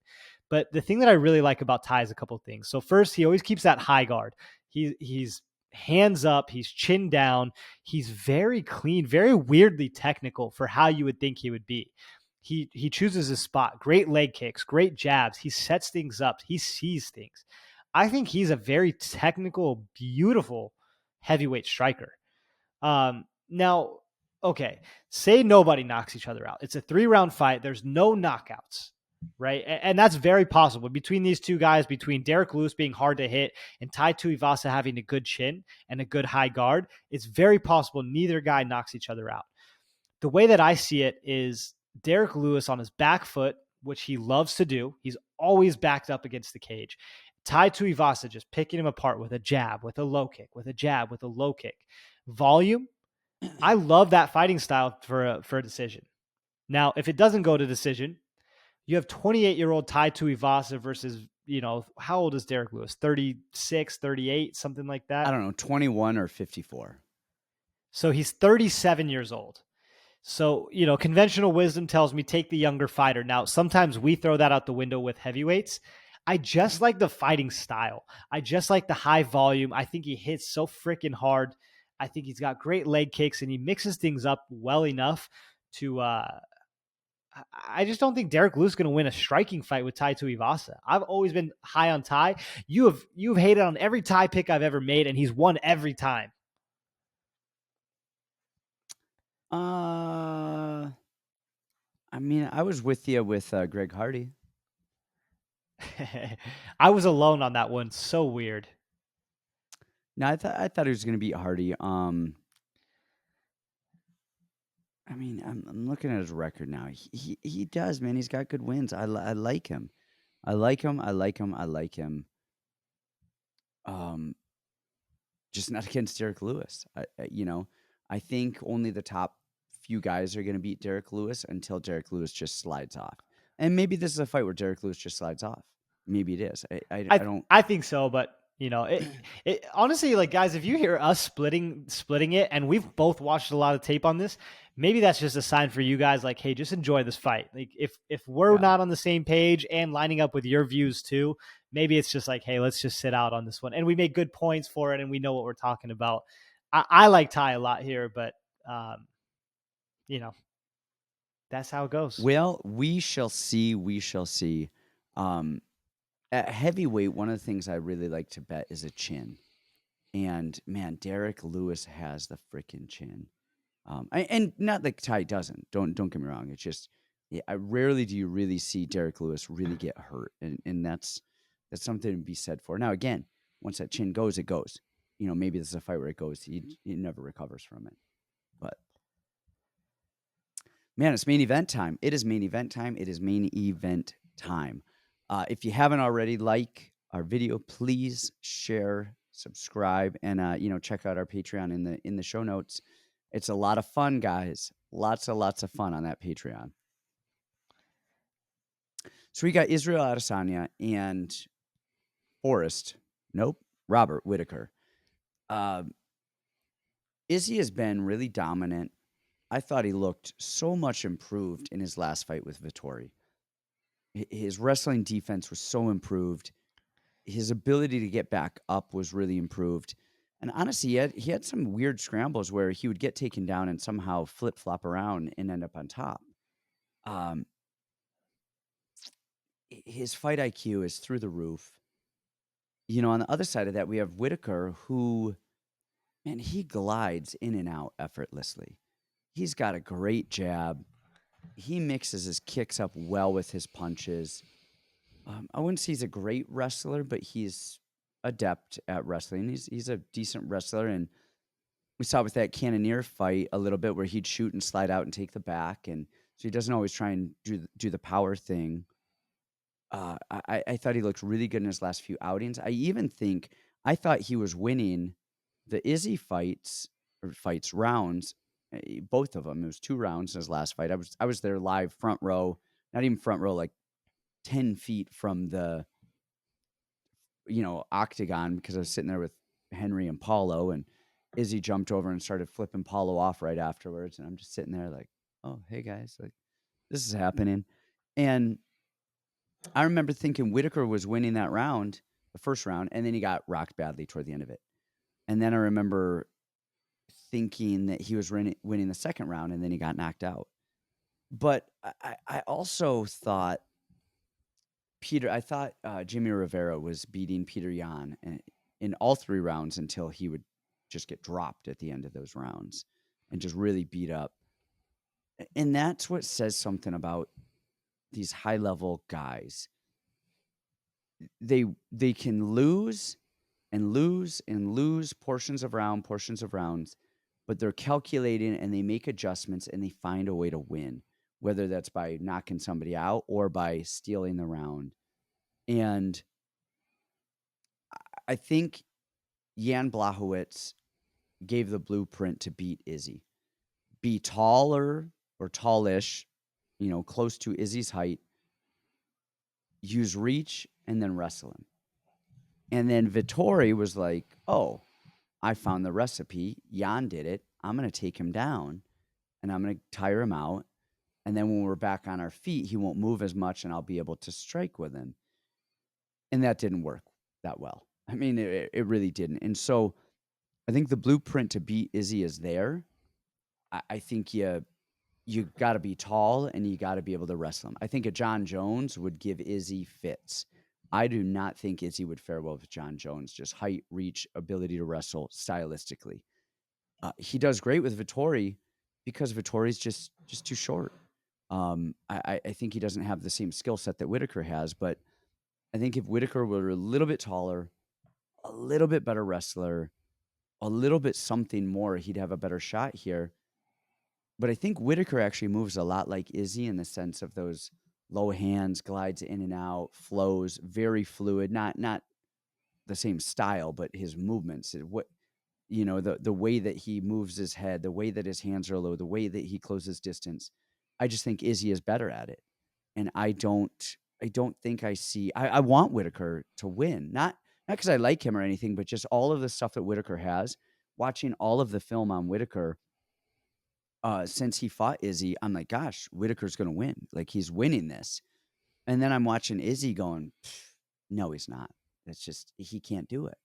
But the thing that I really like about Tai is a couple of things. So first, he always keeps that high guard. He's hands up, he's chin down, he's very clean, very weirdly technical for how you would think he would be. He chooses his spot, great leg kicks, great jabs. He sets things up, he sees things. I think he's a very technical, beautiful heavyweight striker. Now, okay, say nobody knocks each other out. It's a 3-round fight. There's no knockouts, right? And that's very possible. Between these two guys, between Derrick Lewis being hard to hit and Tai Tuivasa having a good chin and a good high guard, it's very possible neither guy knocks each other out. The way that I see it is Derrick Lewis on his back foot, which he loves to do. He's always backed up against the cage. Tai Tuivasa just picking him apart with a jab, with a low kick, with a jab, with a low kick. Volume. I love that fighting style for a decision. Now, if it doesn't go to decision, you have 28-year-old Tai Tuivasa versus, how old is Derrick Lewis? 36, 38, something like that? I don't know, 21 or 54. So he's 37 years old. So, conventional wisdom tells me take the younger fighter. Now, sometimes we throw that out the window with heavyweights. I just like the fighting style. I just like the high volume. I think he hits so freaking hard. I think he's got great leg kicks, and he mixes things up well enough to I just don't think Derrick Lewis is going to win a striking fight with Tai Tuivasa. I've always been high on Tai. You've hated on every Tai pick I've ever made, and he's won every time. I mean, I was with you with Greg Hardy. I was alone on that one. So weird. No, I thought he was going to beat Hardy. I mean, I'm looking at his record now. He does, man. He's got good wins. I like him. I like him. Just not against Derrick Lewis. I think only the top few guys are going to beat Derrick Lewis until Derrick Lewis just slides off. And maybe this is a fight where Derrick Lewis just slides off. Maybe it is. I don't. I think so, but it honestly, like, guys, if you hear us splitting it, and we've both watched a lot of tape on this, maybe that's just a sign for you guys, like, hey, just enjoy this fight. Like, if we're not on the same page and lining up with your views too, maybe it's just like, hey, let's just sit out on this one. And we make good points for it, and we know what we're talking about. I like Tai a lot here, but that's how it goes. Well, we shall see. At heavyweight, one of the things I really like to bet is a chin. And man, Derrick Lewis has the freaking chin. And not that Tai doesn't. Don't get me wrong. It's just, I rarely do you really see Derrick Lewis really get hurt, and that's something to be said for. Now, again, once that chin goes, it goes. Maybe this is a fight where it goes. He never recovers from it. But man, it's main event time. It is main event time. If you haven't already, like our video, please share, subscribe, and check out our Patreon in the show notes. It's a lot of fun, guys. Lots of fun on that Patreon. So we got Israel Adesanya and Robert Whittaker. Izzy has been really dominant. I thought he looked so much improved in his last fight with Vettori. His wrestling defense was so improved. His ability to get back up was really improved. And honestly, he had some weird scrambles where he would get taken down and somehow flip-flop around and end up on top. His fight IQ is through the roof. On the other side of that, we have Whittaker, who, man, he glides in and out effortlessly. He's got a great jab. He mixes his kicks up well with his punches. I wouldn't say he's a great wrestler, but he's adept at wrestling. He's a decent wrestler, and we saw with that Cannonier fight a little bit where he'd shoot and slide out and take the back, and so he doesn't always try and do the power thing. I thought he looked really good in his last few outings. I thought he was winning the Izzy rounds, both of them. It was 2 rounds in his last fight. I was there live, front row, not even front row, like 10 feet from the octagon, because I was sitting there with Henry and Paulo, and Izzy jumped over and started flipping Paulo off right afterwards, and I'm just sitting there like, oh, hey guys, like this is happening. And I remember thinking Whittaker was winning that round, the first round, and then he got rocked badly toward the end of it. And then I remember thinking that he was winning the second round, and then he got knocked out. But I also thought Jimmy Rivera was beating Peter Yan in all 3 rounds until he would just get dropped at the end of those rounds and just really beat up. And that's what says something about these high-level guys. They can lose and lose and lose portions of rounds, but they're calculating and they make adjustments and they find a way to win, whether that's by knocking somebody out or by stealing the round. And I think Jan Blachowicz gave the blueprint to beat Izzy. Be taller or tallish, close to Izzy's height, use reach, and then wrestle him. And then Vettori was like, oh, I found the recipe. Jan did it. I'm going to take him down, and I'm going to tire him out. And then when we're back on our feet, he won't move as much, and I'll be able to strike with him. And that didn't work that well. I mean, it really didn't. And so I think the blueprint to beat Izzy is there. I think you got to be tall and you got to be able to wrestle him. I think a John Jones would give Izzy fits. I do not think Izzy would fare well with John Jones, just height, reach, ability to wrestle stylistically. He does great with Vettori because Vittori's just too short. I think he doesn't have the same skill set that Whittaker has, but I think if Whittaker were a little bit taller, a little bit better wrestler, a little bit something more, he'd have a better shot here. But I think Whittaker actually moves a lot like Izzy in the sense of those low hands, glides in and out, flows, very fluid, not the same style, but his movements, the way that he moves his head, the way that his hands are low, the way that he closes distance. I just think Izzy is better at it. And I don't think I want Whittaker to win. Not because I like him or anything, but just all of the stuff that Whittaker has. Watching all of the film on Whittaker, since he fought Izzy, I'm like, gosh, Whittaker's going to win. Like, he's winning this. And then I'm watching Izzy going, no, he's not. It's just, he can't do it.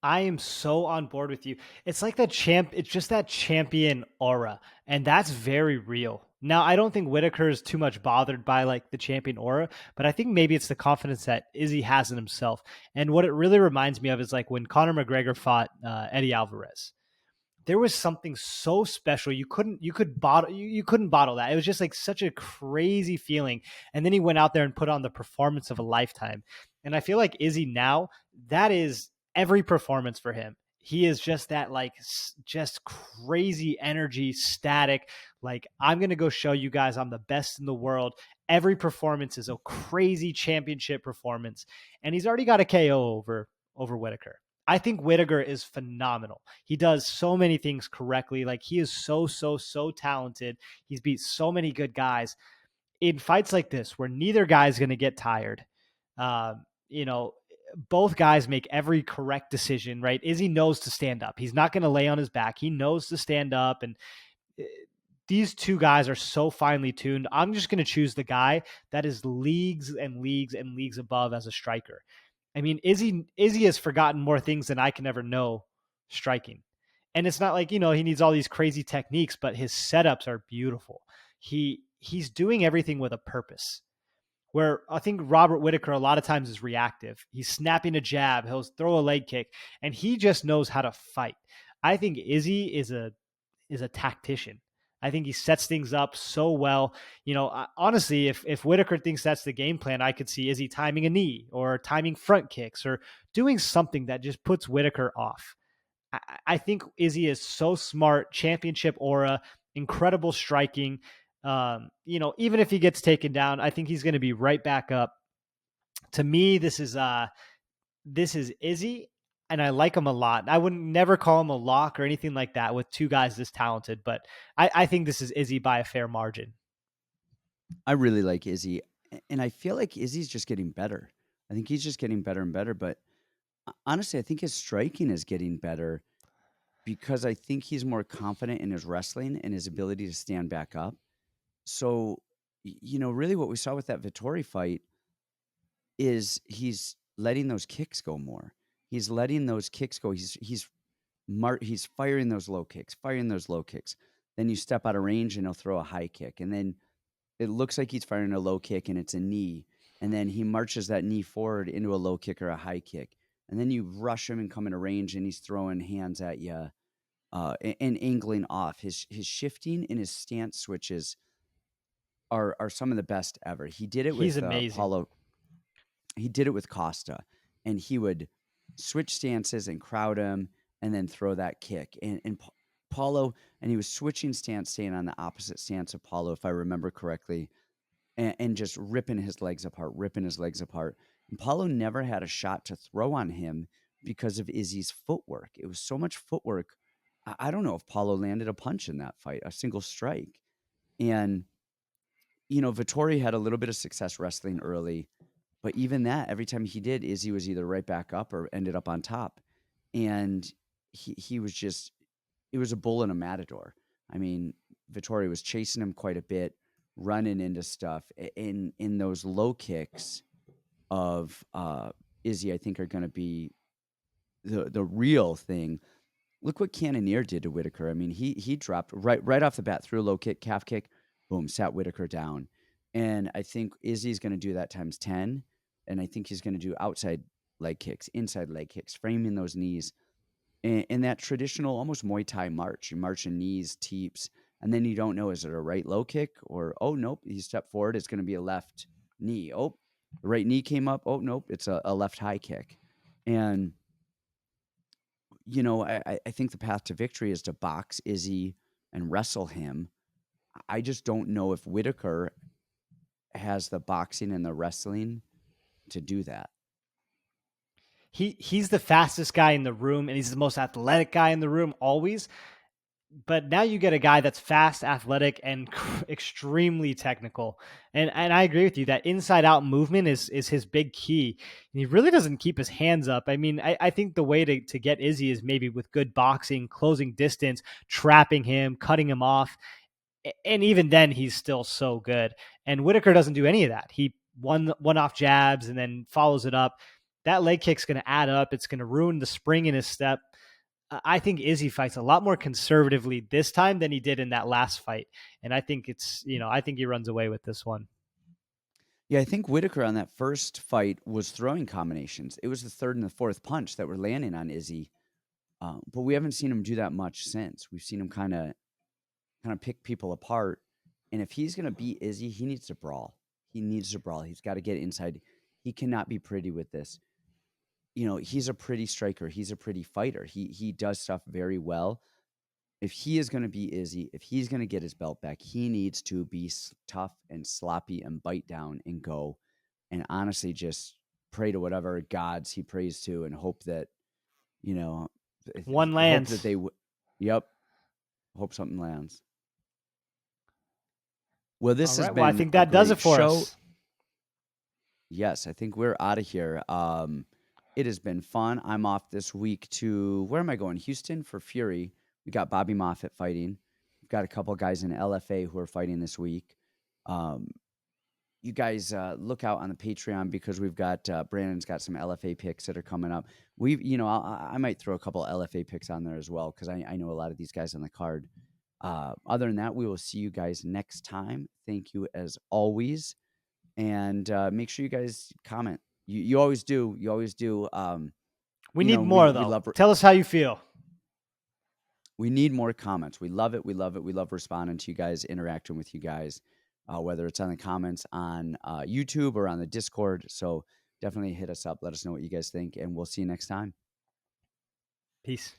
I am so on board with you. It's like it's just that champion aura, and that's very real. Now, I don't think Whittaker is too much bothered by like the champion aura, but I think maybe it's the confidence that Izzy has in himself. And what it really reminds me of is like when Conor McGregor fought Eddie Alvarez. There was something so special. You couldn't bottle that. It was just like such a crazy feeling. And then he went out there and put on the performance of a lifetime. And I feel like Izzy now, that is every performance for him. He is just that like just crazy energy, static. Like, I'm going to go show you guys I'm the best in the world. Every performance is a crazy championship performance. And he's already got a KO over Whittaker. I think Whittaker is phenomenal. He does so many things correctly. Like, he is so talented. He's beat so many good guys in fights like this where neither guy is going to get tired. Both guys make every correct decision, right? Izzy knows to stand up. He's not going to lay on his back. He knows to stand up. And these two guys are so finely tuned. I'm just going to choose the guy that is leagues and leagues and leagues above as a striker. I mean, Izzy has forgotten more things than I can ever know striking. And it's not like, he needs all these crazy techniques, but his setups are beautiful. He's doing everything with a purpose. Where I think Robert Whittaker a lot of times is reactive. He's snapping a jab, he'll throw a leg kick, and he just knows how to fight. I think Izzy is a tactician. I think he sets things up so well. Honestly, if Whittaker thinks that's the game plan, I could see Izzy timing a knee or timing front kicks or doing something that just puts Whittaker off. I think Izzy is so smart, championship aura. incredible striking. Even if he gets taken down, I think he's going to be right back up. To me, this is Izzy, and I like him a lot. I wouldn't never call him a lock or anything like that with two guys this talented, but I think this is Izzy by a fair margin. I really like Izzy, and I feel like Izzy's just getting better. I think he's just getting better and better. But honestly, I think his striking is getting better because I think he's more confident in his wrestling and his ability to stand back up. So, really what we saw with that Vettori fight is he's letting those kicks go more. He's letting those kicks go. He's firing those low kicks, firing those low kicks. Then you step out of range and he'll throw a high kick. And then it looks like he's firing a low kick and it's a knee. And then he marches that knee forward into a low kick or a high kick. And then you rush him and come into range and he's throwing hands at you and angling off. His shifting and his stance switches are some of the best ever. He did it He's with amazing. Paulo. He did it with Costa, and he would switch stances and crowd him and then throw that kick. And Paulo, and he was switching stance, staying on the opposite stance of Paulo, if I remember correctly, and just ripping his legs apart, ripping his legs apart. And Paulo never had a shot to throw on him because of Izzy's footwork. It was so much footwork. I don't know if Paulo landed a punch in that fight, a single strike. And, Vettori had a little bit of success wrestling early, but even that, every time he did, Izzy was either right back up or ended up on top. And he was just, it was a bull in a matador. I mean, Vettori was chasing him quite a bit, running into stuff. In those low kicks of Izzy, I think are going to be the real thing. Look what Cannonier did to Whittaker. I mean, he dropped right off the bat, threw a low kick, calf kick, boom, sat Whittaker down. And I think Izzy's going to do that times 10. And I think he's going to do outside leg kicks, inside leg kicks, framing those knees. And that traditional, almost Muay Thai march. You march in knees, teeps, and then you don't know, is it a right low kick or, oh, nope, he stepped forward. It's going to be a left knee. Oh, the right knee came up. Oh, nope, it's a left high kick. And I think the path to victory is to box Izzy and wrestle him. I just don't know if Whittaker has the boxing and the wrestling to do that. He's the fastest guy in the room, and he's the most athletic guy in the room always. But now you get a guy that's fast, athletic, and extremely technical. And I agree with you that inside out movement is his big key. And he really doesn't keep his hands up. I mean, I think the way to get Izzy is maybe with good boxing, closing distance, trapping him, cutting him off. And even then, he's still so good. And Whittaker doesn't do any of that. He one off jabs and then follows it up. That leg kick's going to add up. It's going to ruin the spring in his step. I think Izzy fights a lot more conservatively this time than he did in that last fight. And I think I think he runs away with this one. Yeah, I think Whittaker on that first fight was throwing combinations. It was the third and the fourth punch that were landing on Izzy. But we haven't seen him do that much since. We've seen him kind of pick people apart. And if he's going to beat Izzy, he needs to brawl. He needs to brawl. He's got to get inside. He cannot be pretty with this. He's a pretty striker. He's a pretty fighter. He does stuff very well. If he is going to beat Izzy, if he's going to get his belt back, he needs to be tough and sloppy and bite down and go. And honestly, just pray to whatever gods he prays to and hope that, One hope that lands. yep, hope something lands. Well, this All has right. Well, I been think a that does great it for show. us. Yes, I think we're out of here. It has been fun. I'm off this week to, where am I going? Houston for Fury. We got Bobby Moffitt fighting. We've got a couple guys in LFA who are fighting this week. You guys look out on the Patreon because we've got Brandon's got some LFA picks that are coming up. I might throw a couple LFA picks on there as well because I know a lot of these guys on the card. Other than that, we will see you guys next time. Thank you as always. And make sure you guys comment. You always do. You always do. We need more, we though. love. Tell us how you feel. We need more comments. We love it. We love it. We love responding to you guys, interacting with you guys, whether it's on the comments on YouTube or on the Discord. So definitely hit us up. Let us know what you guys think, and we'll see you next time. Peace.